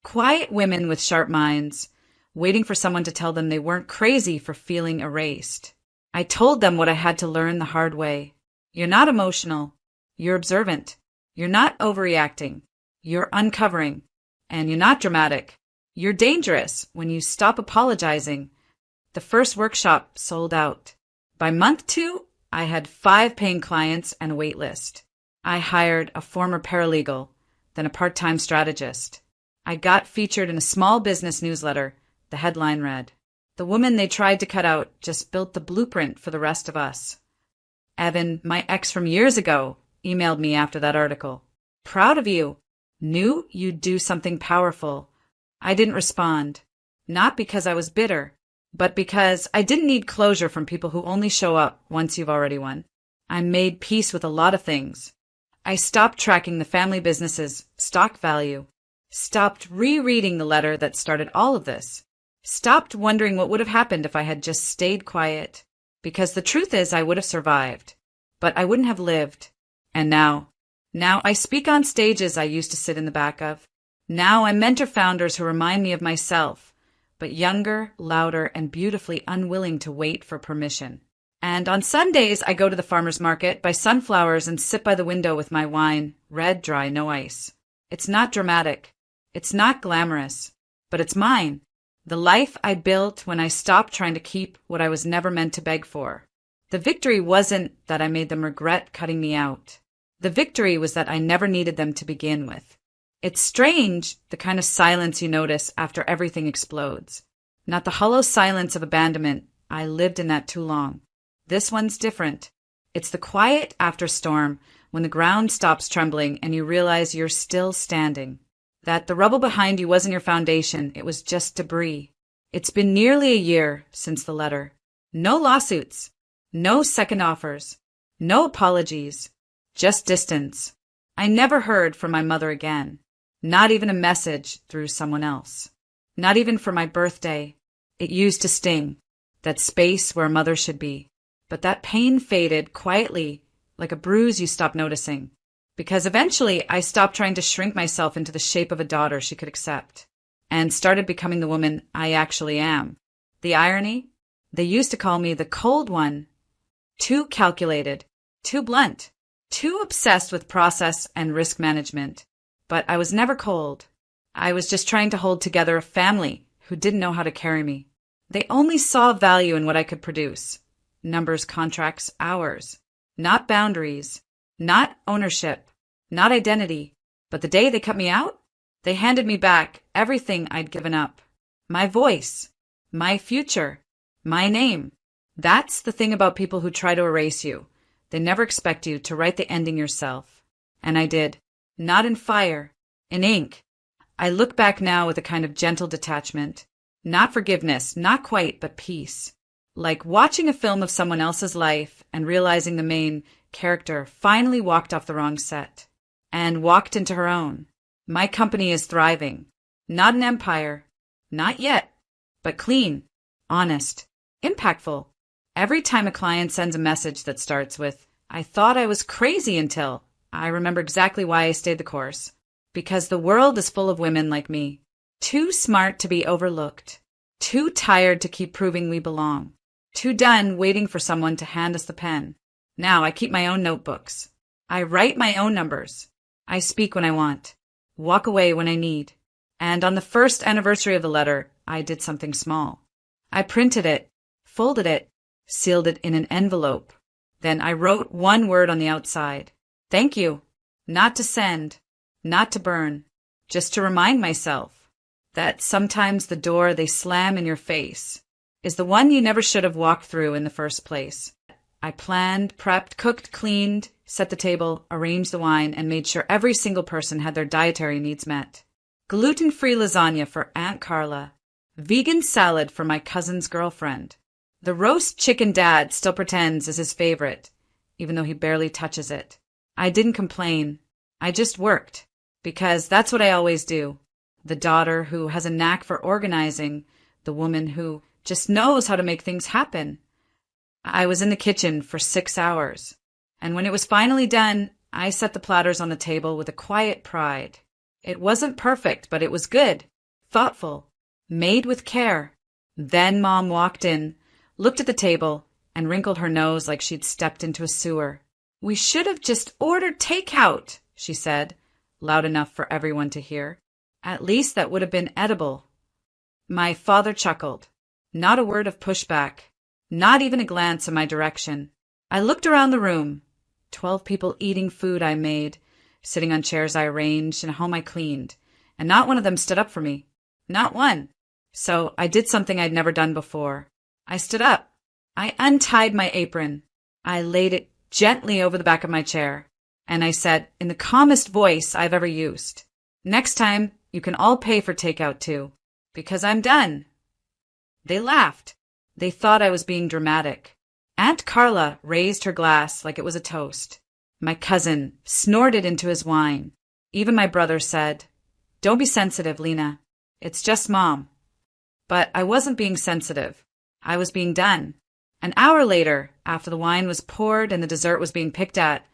Quiet women with sharp minds, waiting for someone to tell them they weren't crazy for feeling erased. I told them what I had to learn the hard way. You're not emotional. You're observant. You're not overreacting. You're uncovering. And you're not dramatic. You're dangerous when you stop apologizing. The first workshop sold out. By month 2, I had 5 paying clients and a wait list. I hired a former paralegal, then a part-time strategist. I got featured in a small business newsletter. The headline read, "The woman they tried to cut out just built the blueprint for the rest of us." Evan, my ex from years ago, emailed me after that article. "Proud of you. Knew you'd do something powerful." I didn't respond, not because I was bitter, but because I didn't need closure from people who only show up once you've already won. I made peace with a lot of things. I stopped tracking the family business's stock value, stopped rereading the letter that started all of this, stopped wondering what would have happened if I had just stayed quiet, because the truth is I would have survived, but I wouldn't have lived. And now I speak on stages I used to sit in the back of. Now I mentor founders who remind me of myself, but younger, louder, and beautifully unwilling to wait for permission. And on Sundays, I go to the farmer's market, buy sunflowers, and sit by the window with my wine, red, dry, no ice. It's not dramatic. It's not glamorous. But it's mine. The life I built when I stopped trying to keep what I was never meant to beg for. The victory wasn't that I made them regret cutting me out. The victory was that I never needed them to begin with. It's strange, the kind of silence you notice after everything explodes. Not the hollow silence of abandonment. I lived in that too long. This one's different. It's the quiet after storm, when the ground stops trembling and you realize you're still standing. That the rubble behind you wasn't your foundation, it was just debris. It's been nearly a year since the letter. No lawsuits. No second offers. No apologies. Just distance. I never heard from my mother again. Not even a message through someone else. Not even for my birthday. It used to sting. That space where a mother should be. But that pain faded quietly, like a bruise you stop noticing. Because eventually I stopped trying to shrink myself into the shape of a daughter she could accept. And started becoming the woman I actually am. The irony? They used to call me the cold one. Too calculated. Too blunt. Too obsessed with process and risk management. But I was never cold. I was just trying to hold together a family who didn't know how to carry me. They only saw value in what I could produce. Numbers, contracts, hours. Not boundaries. Not ownership. Not identity. But the day they cut me out, they handed me back everything I'd given up. My voice. My future. My name. That's the thing about people who try to erase you. They never expect you to write the ending yourself. And I did. Not in fire. In ink. I look back now with a kind of gentle detachment. Not forgiveness, not quite, but peace. Like watching a film of someone else's life and realizing the main character finally walked off the wrong set. And walked into her own. My company is thriving. Not an empire. Not yet. But clean. Honest. Impactful. Every time a client sends a message that starts with, "I thought I was crazy until," I remember exactly why I stayed the course. Because the world is full of women like me. Too smart to be overlooked. Too tired to keep proving we belong. Too done waiting for someone to hand us the pen. Now I keep my own notebooks. I write my own numbers. I speak when I want. Walk away when I need. And on the first anniversary of the letter, I did something small. I printed it, folded it, sealed it in an envelope. Then I wrote one word on the outside. Thank you. Not to send, not to burn, just to remind myself that sometimes the door they slam in your face is the one you never should have walked through in the first place. I planned, prepped, cooked, cleaned, set the table, arranged the wine, and made sure every single person had their dietary needs met. Gluten-free lasagna for Aunt Carla. Vegan salad for my cousin's girlfriend. The roast chicken Dad still pretends is his favorite, even though he barely touches it. I didn't complain. I just worked, because that's what I always do. The daughter who has a knack for organizing, the woman who just knows how to make things happen. I was in the kitchen for 6 hours, and when it was finally done, I set the platters on the table with a quiet pride. It wasn't perfect, but it was good, thoughtful, made with care. Then Mom walked in, looked at the table, and wrinkled her nose like she'd stepped into a sewer. "We should have just ordered takeout," she said, loud enough for everyone to hear. "At least that would have been edible." My father chuckled. Not a word of pushback, not even a glance in my direction. I looked around the room. 12 people eating food I made, sitting on chairs I arranged, and a home I cleaned, and not one of them stood up for me. Not one. So I did something I'd never done before. I stood up. I untied my apron. I laid it gently over the back of my chair, and I said, in the calmest voice I've ever used, "Next time, you can all pay for takeout too, because I'm done." They laughed. They thought I was being dramatic. Aunt Carla raised her glass like it was a toast. My cousin snorted into his wine. Even my brother said, "Don't be sensitive, Lena. It's just Mom." But I wasn't being sensitive. I was being done. An hour later, after the wine was poured and the dessert was being picked at,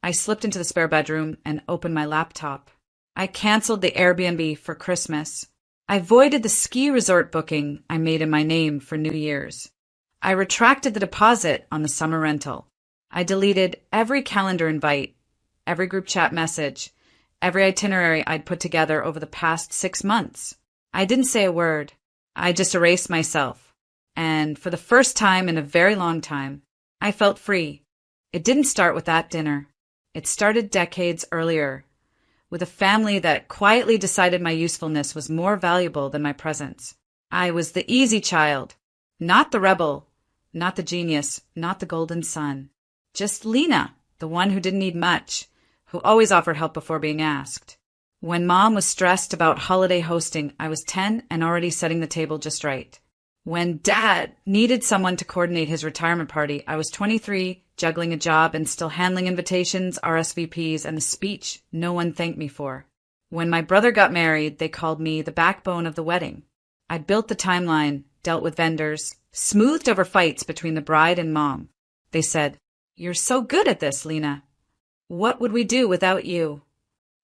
I slipped into the spare bedroom and opened my laptop. I canceled the Airbnb for Christmas. I voided the ski resort booking I made in my name for New Year's. I retracted the deposit on the summer rental. I deleted every calendar invite, every group chat message, every itinerary I'd put together over the past 6 months. I didn't say a word. I just erased myself. And for the first time in a very long time, I felt free. It didn't start with that dinner. It started decades earlier, with a family that quietly decided my usefulness was more valuable than my presence. I was the easy child, not the rebel, not the genius, not the golden son. Just Lena, the one who didn't need much, who always offered help before being asked. When Mom was stressed about holiday hosting, I was 10 and already setting the table just right. When Dad needed someone to coordinate his retirement party, I was 23, juggling a job and still handling invitations, RSVPs, and the speech no one thanked me for. When my brother got married, they called me the backbone of the wedding. I built the timeline, dealt with vendors, smoothed over fights between the bride and Mom. They said, "You're so good at this, Lena. What would we do without you?"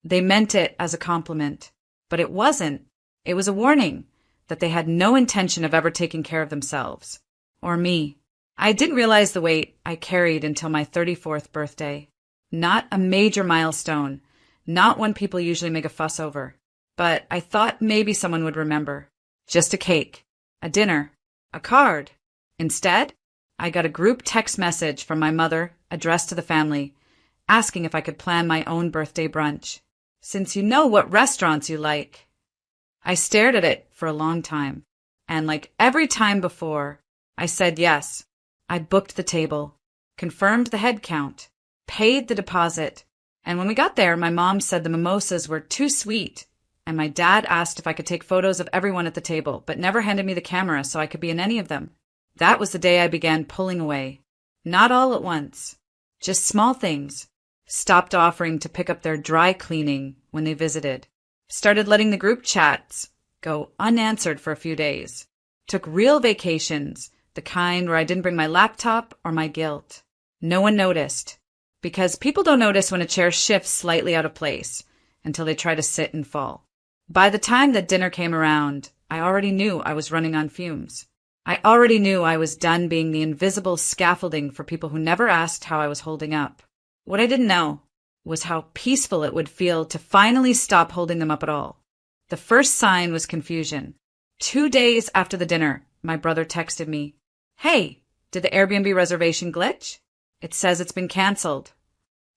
They meant it as a compliment, but it wasn't. It was a warning that they had no intention of ever taking care of themselves. Or me. I didn't realize the weight I carried until my 34th birthday. Not a major milestone, not one people usually make a fuss over. But I thought maybe someone would remember. Just a cake, a dinner, a card. Instead, I got a group text message from my mother addressed to the family, asking if I could plan my own birthday brunch, since you know what restaurants you like. I stared at it for a long time, and like every time before, I said yes. I booked the table, confirmed the head count, paid the deposit, and when we got there, my mom said the mimosas were too sweet, and my dad asked if I could take photos of everyone at the table, but never handed me the camera so I could be in any of them. That was the day I began pulling away. Not all at once, just small things. Stopped offering to pick up their dry cleaning when they visited. Started letting the group chats go unanswered for a few days. Took real vacations, the kind where I didn't bring my laptop or my guilt. No one noticed, because people don't notice when a chair shifts slightly out of place until they try to sit and fall. By the time that dinner came around, I already knew I was running on fumes. I already knew I was done being the invisible scaffolding for people who never asked how I was holding up. What I didn't know was how peaceful it would feel to finally stop holding them up at all. The first sign was confusion. 2 days after the dinner, my brother texted me, "Hey, did the Airbnb reservation glitch? It says it's been canceled."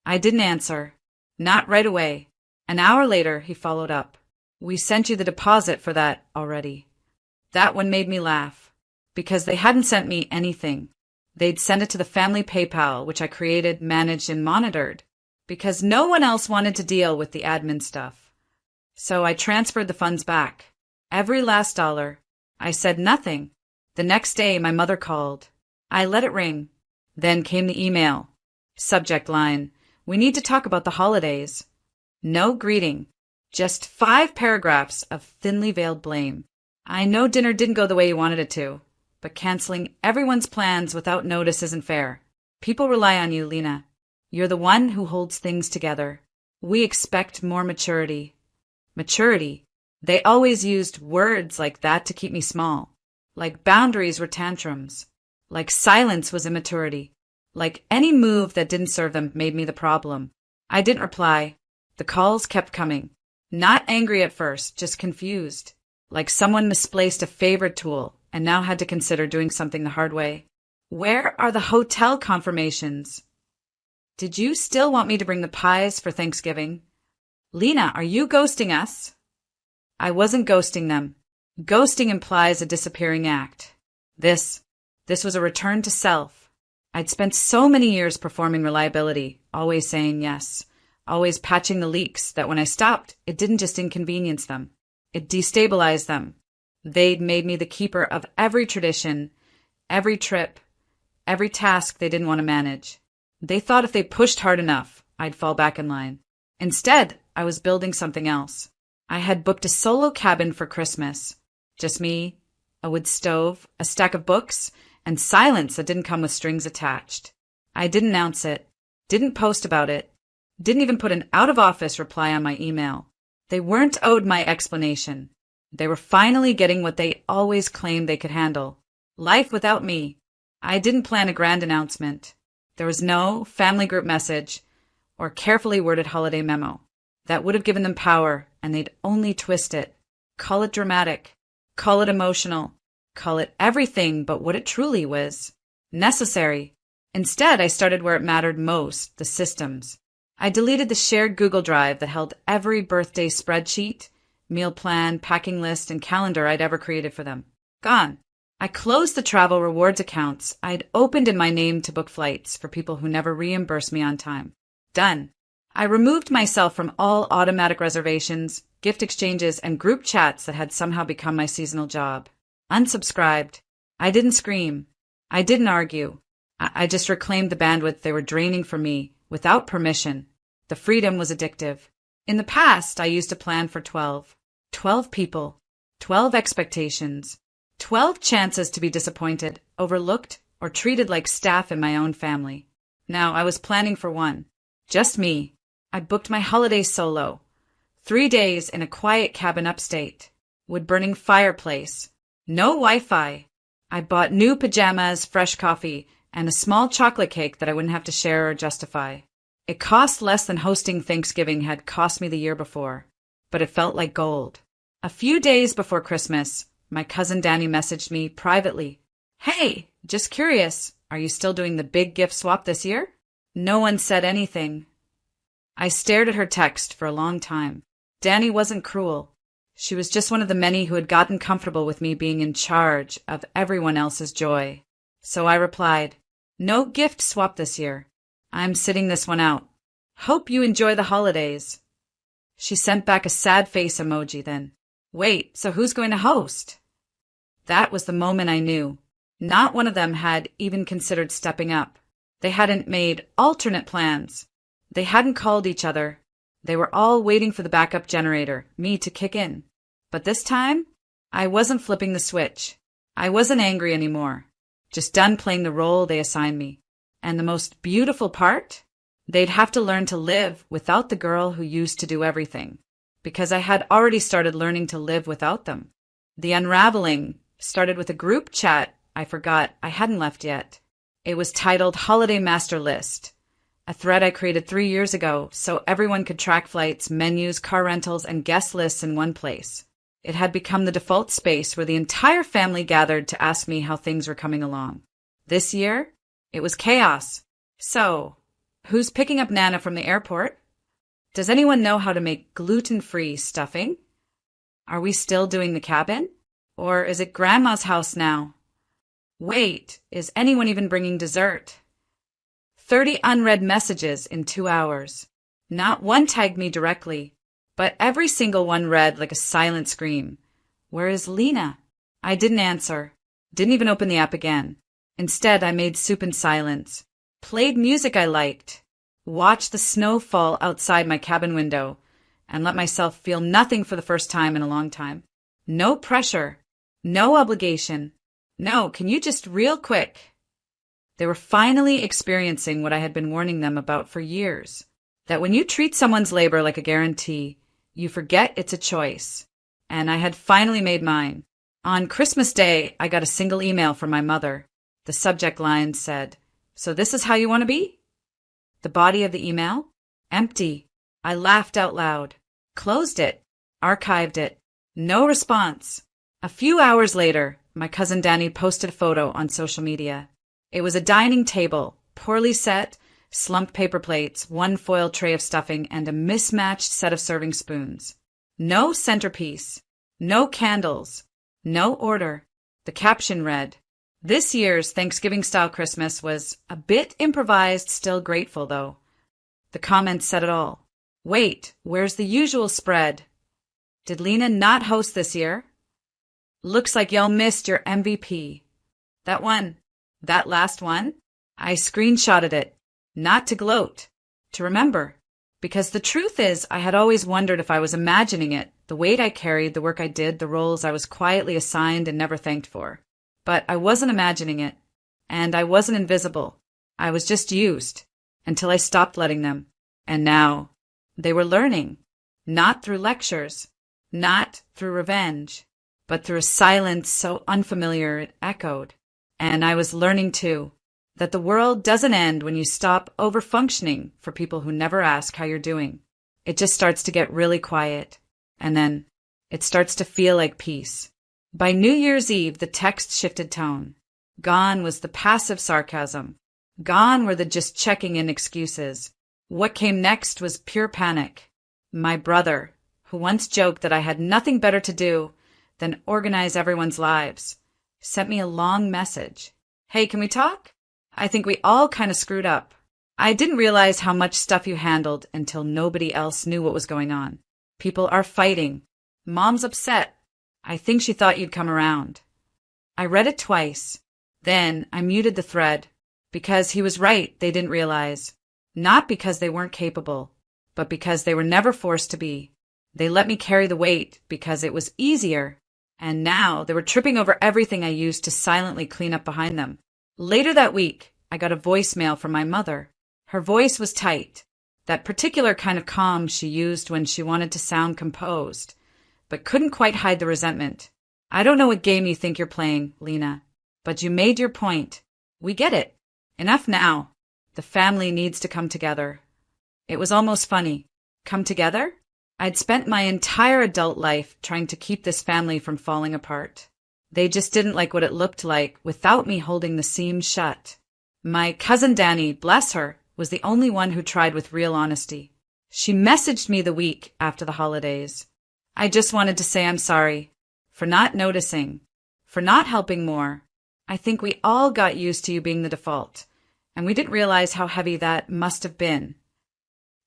I didn't answer. Not right away. An hour later, he followed up. "We sent you the deposit for that already." That one made me laugh, because they hadn't sent me anything. They'd sent it to the family PayPal, which I created, managed, and monitored, because no one else wanted to deal with the admin stuff. So I transferred the funds back. Every last dollar. I said nothing. The next day, my mother called. I let it ring. Then came the email. Subject line, "We need to talk about the holidays." No greeting. Just 5 paragraphs of thinly veiled blame. I know dinner didn't go the way you wanted it to, but canceling everyone's plans without notice isn't fair. People rely on you, Lena. You're the one who holds things together. We expect more maturity. Maturity. They always used words like that to keep me small. Like boundaries were tantrums. Like silence was immaturity. Like any move that didn't serve them made me the problem. I didn't reply. The calls kept coming. Not angry at first, just confused. Like someone misplaced a favorite tool and now had to consider doing something the hard way. Where are the hotel confirmations? Did you still want me to bring the pies for Thanksgiving? Lena, are you ghosting us? I wasn't ghosting them. Ghosting implies a disappearing act. This was a return to self. I'd spent so many years performing reliability, always saying yes, always patching the leaks that when I stopped, it didn't just inconvenience them. It destabilized them. They'd made me the keeper of every tradition, every trip, every task they didn't want to manage. They thought if they pushed hard enough, I'd fall back in line. Instead, I was building something else. I had booked a solo cabin for Christmas. Just me, a wood stove, a stack of books, and silence that didn't come with strings attached. I didn't announce it, didn't post about it, didn't even put an out-of-office reply on my email. They weren't owed my explanation. They were finally getting what they always claimed they could handle. Life without me. I didn't plan a grand announcement. There was no family group message or carefully worded holiday memo. That would have given them power, and they'd only twist it. Call it dramatic. Call it emotional. Call it everything but what it truly was. Necessary. Instead, I started where it mattered most, the systems. I deleted the shared Google Drive that held every birthday spreadsheet, meal plan, packing list, and calendar I'd ever created for them. Gone. I closed the travel rewards accounts I'd opened in my name to book flights for people who never reimbursed me on time. Done. I removed myself from all automatic reservations, gift exchanges, and group chats that had somehow become my seasonal job. Unsubscribed. I didn't scream. I didn't argue. I just reclaimed the bandwidth they were draining from me without permission. The freedom was addictive. In the past, I used to plan for 12. 12 people. 12 expectations. 12 chances to be disappointed, overlooked, or treated like staff in my own family. Now I was planning for one. Just me. I booked my holiday solo. 3 days in a quiet cabin upstate. Wood-burning fireplace. No Wi-Fi. I bought new pajamas, fresh coffee, and a small chocolate cake that I wouldn't have to share or justify. It cost less than hosting Thanksgiving had cost me the year before, but it felt like gold. A few days before Christmas, my cousin Danny messaged me privately. "Hey, just curious, are you still doing the big gift swap this year?" No one said anything. I stared at her text for a long time. Danny wasn't cruel. She was just one of the many who had gotten comfortable with me being in charge of everyone else's joy. So I replied, "No gift swap this year. I'm sitting this one out. Hope you enjoy the holidays." She sent back a sad face emoji then. "Wait, so who's going to host?" That was the moment I knew. Not one of them had even considered stepping up. They hadn't made alternate plans. They hadn't called each other. They were all waiting for the backup generator, me, to kick in. But this time, I wasn't flipping the switch. I wasn't angry anymore. Just done playing the role they assigned me. And the most beautiful part? They'd have to learn to live without the girl who used to do everything. Because I had already started learning to live without them. The unraveling started with a group chat I forgot I hadn't left yet. It was titled Holiday Master List, a thread I created 3 years ago so everyone could track flights, menus, car rentals, and guest lists in one place. It had become the default space where the entire family gathered to ask me how things were coming along. This year, it was chaos. So, who's picking up Nana from the airport? Does anyone know how to make gluten-free stuffing? Are we still doing the cabin? Or is it Grandma's house now? Wait, is anyone even bringing dessert? 30 unread messages in 2 hours. Not one tagged me directly, but every single one read like a silent scream. Where is Lena? I didn't answer. Didn't even open the app again. Instead, I made soup in silence. Played music I liked. Watched the snow fall outside my cabin window, and let myself feel nothing for the first time in a long time. No pressure. No obligation. No, can you just real quick? They were finally experiencing what I had been warning them about for years. That when you treat someone's labor like a guarantee, you forget it's a choice. And I had finally made mine. On Christmas Day, I got a single email from my mother. The subject line said, "So this is how you want to be?" The body of the email? Empty. I laughed out loud. Closed it. Archived it. No response. A few hours later, my cousin Danny posted a photo on social media. It was a dining table, poorly set, slumped paper plates, one foil tray of stuffing, and a mismatched set of serving spoons. No centerpiece. No candles. No order. The caption read, "This year's Thanksgiving-style Christmas was a bit improvised, still grateful, though." The comment said it all. Wait, where's the usual spread? Did Lena not host this year? Looks like y'all missed your MVP. That one. That last one? I screenshotted it. Not to gloat. To remember. Because the truth is, I had always wondered if I was imagining it, the weight I carried, the work I did, the roles I was quietly assigned and never thanked for. But I wasn't imagining it. And I wasn't invisible. I was just used. Until I stopped letting them. And now, they were learning. Not through lectures. Not through revenge. But through a silence so unfamiliar it echoed. And I was learning too, that the world doesn't end when you stop over-functioning for people who never ask how you're doing. It just starts to get really quiet. And then, it starts to feel like peace. By New Year's Eve, the text shifted tone. Gone was the passive sarcasm. Gone were the just checking in excuses. What came next was pure panic. My brother, who once joked that I had nothing better to do than organize everyone's lives, sent me a long message. Hey, can we talk? I think we all kind of screwed up. I didn't realize how much stuff you handled until nobody else knew what was going on. People are fighting. Mom's upset. I think she thought you'd come around. I read it twice. Then I muted the thread. Because he was right, they didn't realize. Not because they weren't capable, but because they were never forced to be. They let me carry the weight because it was easier. And now they were tripping over everything I used to silently clean up behind them. Later that week, I got a voicemail from my mother. Her voice was tight, that particular kind of calm she used when she wanted to sound composed, but couldn't quite hide the resentment. I don't know what game you think you're playing, Lena, but you made your point. We get it. Enough now. The family needs to come together. It was almost funny. Come together? I'd spent my entire adult life trying to keep this family from falling apart. They just didn't like what it looked like without me holding the seams shut. My cousin Danny, bless her, was the only one who tried with real honesty. She messaged me the week after the holidays. I just wanted to say I'm sorry for not noticing, for not helping more. I think we all got used to you being the default, and we didn't realize how heavy that must have been.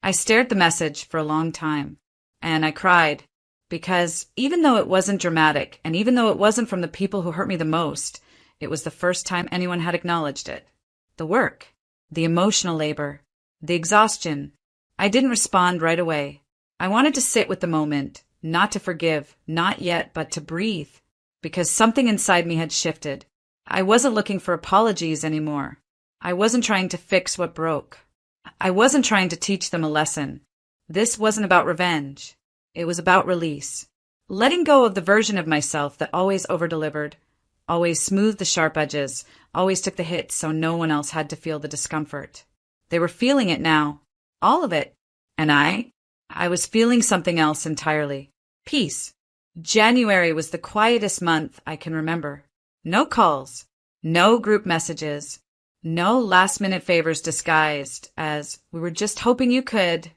I stared at the message for a long time. And I cried, because even though it wasn't dramatic, and even though it wasn't from the people who hurt me the most, it was the first time anyone had acknowledged it. The work, the emotional labor, the exhaustion. I didn't respond right away. I wanted to sit with the moment, not to forgive, not yet, but to breathe, because something inside me had shifted. I wasn't looking for apologies anymore. I wasn't trying to fix what broke. I wasn't trying to teach them a lesson. This wasn't about revenge. It was about release. Letting go of the version of myself that always overdelivered, always smoothed the sharp edges, always took the hits so no one else had to feel the discomfort. They were feeling it now. All of it. And I was feeling something else entirely. Peace. January was the quietest month I can remember. No calls. No group messages. No last-minute favors disguised as, "We were just hoping you could."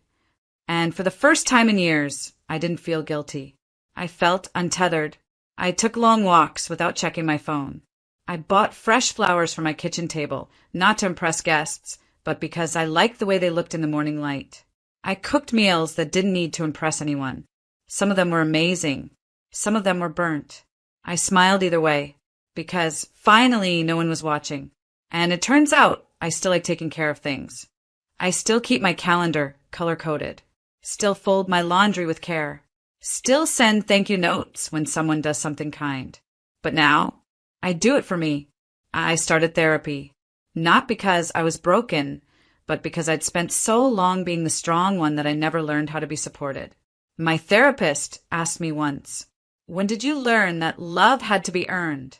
And for the first time in years, I didn't feel guilty. I felt untethered. I took long walks without checking my phone. I bought fresh flowers for my kitchen table, not to impress guests, but because I liked the way they looked in the morning light. I cooked meals that didn't need to impress anyone. Some of them were amazing. Some of them were burnt. I smiled either way, because finally no one was watching. And it turns out I still like taking care of things. I still keep my calendar color-coded. Still fold my laundry with care. Still send thank you notes when someone does something kind. But now, I do it for me. I started therapy. Not because I was broken, but because I'd spent so long being the strong one that I never learned how to be supported. My therapist asked me once, "When did you learn that love had to be earned?"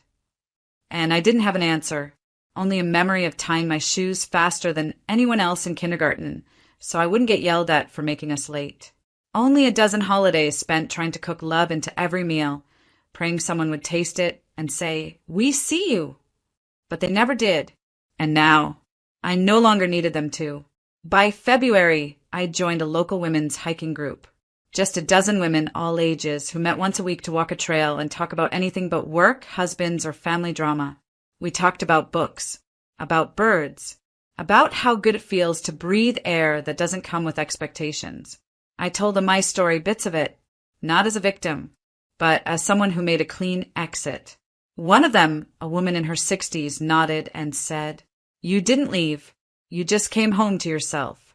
And I didn't have an answer, only a memory of tying my shoes faster than anyone else in kindergarten, so I wouldn't get yelled at for making us late. Only a dozen holidays spent trying to cook love into every meal, praying someone would taste it and say, "We see you." But they never did. And now, I no longer needed them to. By February, I joined a local women's hiking group. Just a dozen women, all ages, who met once a week to walk a trail and talk about anything but work, husbands, or family drama. We talked about books, about birds, about how good it feels to breathe air that doesn't come with expectations. I told them my story, bits of it, not as a victim, but as someone who made a clean exit. One of them, a woman in her 60s, nodded and said, "You didn't leave. You just came home to yourself."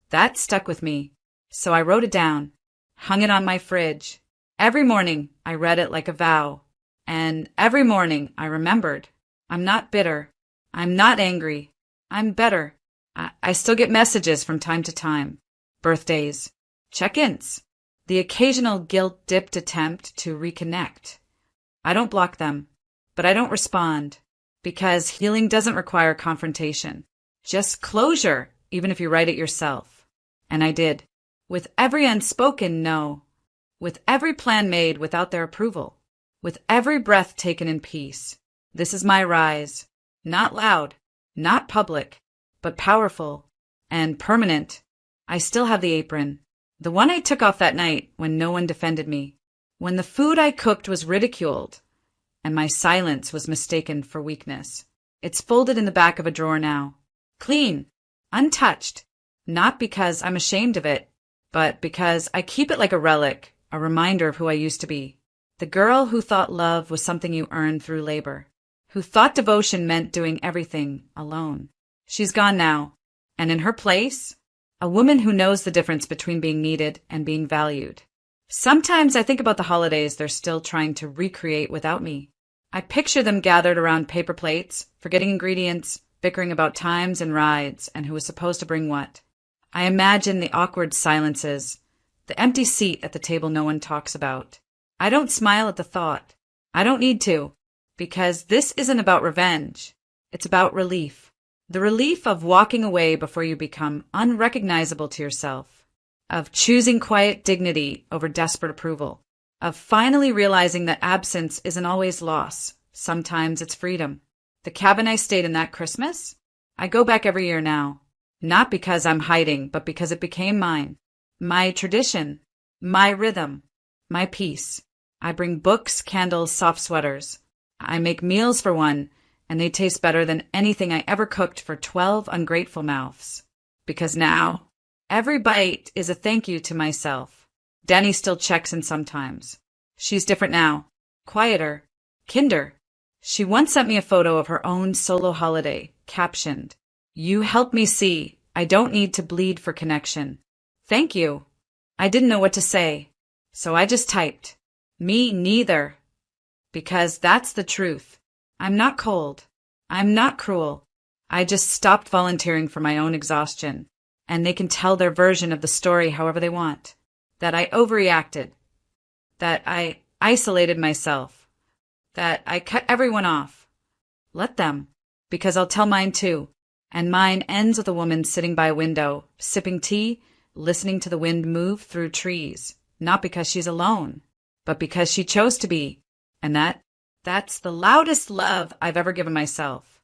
That stuck with me, so I wrote it down, hung it on my fridge. Every morning, I read it like a vow. And every morning, I remembered. I'm not bitter. I'm not angry. I'm better. I still get messages from time to time. Birthdays. Check-ins. The occasional guilt-dipped attempt to reconnect. I don't block them, but I don't respond, because healing doesn't require confrontation. Just closure, even if you write it yourself. And I did. With every unspoken no. With every plan made without their approval. With every breath taken in peace. This is my rise. Not loud, not public, but powerful and permanent. I still have the apron. The one I took off that night when no one defended me. When the food I cooked was ridiculed and my silence was mistaken for weakness. It's folded in the back of a drawer now. Clean. Untouched. Not because I'm ashamed of it, but because I keep it like a relic, a reminder of who I used to be. The girl who thought love was something you earned through labor. Who thought devotion meant doing everything alone. She's gone now. And in her place, a woman who knows the difference between being needed and being valued. Sometimes I think about the holidays they're still trying to recreate without me. I picture them gathered around paper plates, forgetting ingredients, bickering about times and rides, and who was supposed to bring what. I imagine the awkward silences, the empty seat at the table no one talks about. I don't smile at the thought. I don't need to, because this isn't about revenge. It's about relief. The relief of walking away before you become unrecognizable to yourself. Of choosing quiet dignity over desperate approval. Of finally realizing that absence isn't always loss. Sometimes it's freedom. The cabin I stayed in that Christmas? I go back every year now. Not because I'm hiding, but because it became mine. My tradition. My rhythm. My peace. I bring books, candles, soft sweaters. I make meals for one, and they taste better than anything I ever cooked for 12 ungrateful mouths. Because now, every bite is a thank you to myself. Danny still checks in sometimes. She's different now. Quieter. Kinder. She once sent me a photo of her own solo holiday, captioned, "You help me see I don't need to bleed for connection." Thank you. I didn't know what to say, so I just typed, "Me neither." Because that's the truth. I'm not cold. I'm not cruel. I just stopped volunteering for my own exhaustion, and they can tell their version of the story however they want. That I overreacted. that I isolated myself, that I cut everyone off. Let them, because I'll tell mine too. And mine ends with a woman sitting by a window, sipping tea, listening to the wind move through trees, not because she's alone, but because she chose to be. And that's the loudest love I've ever given myself.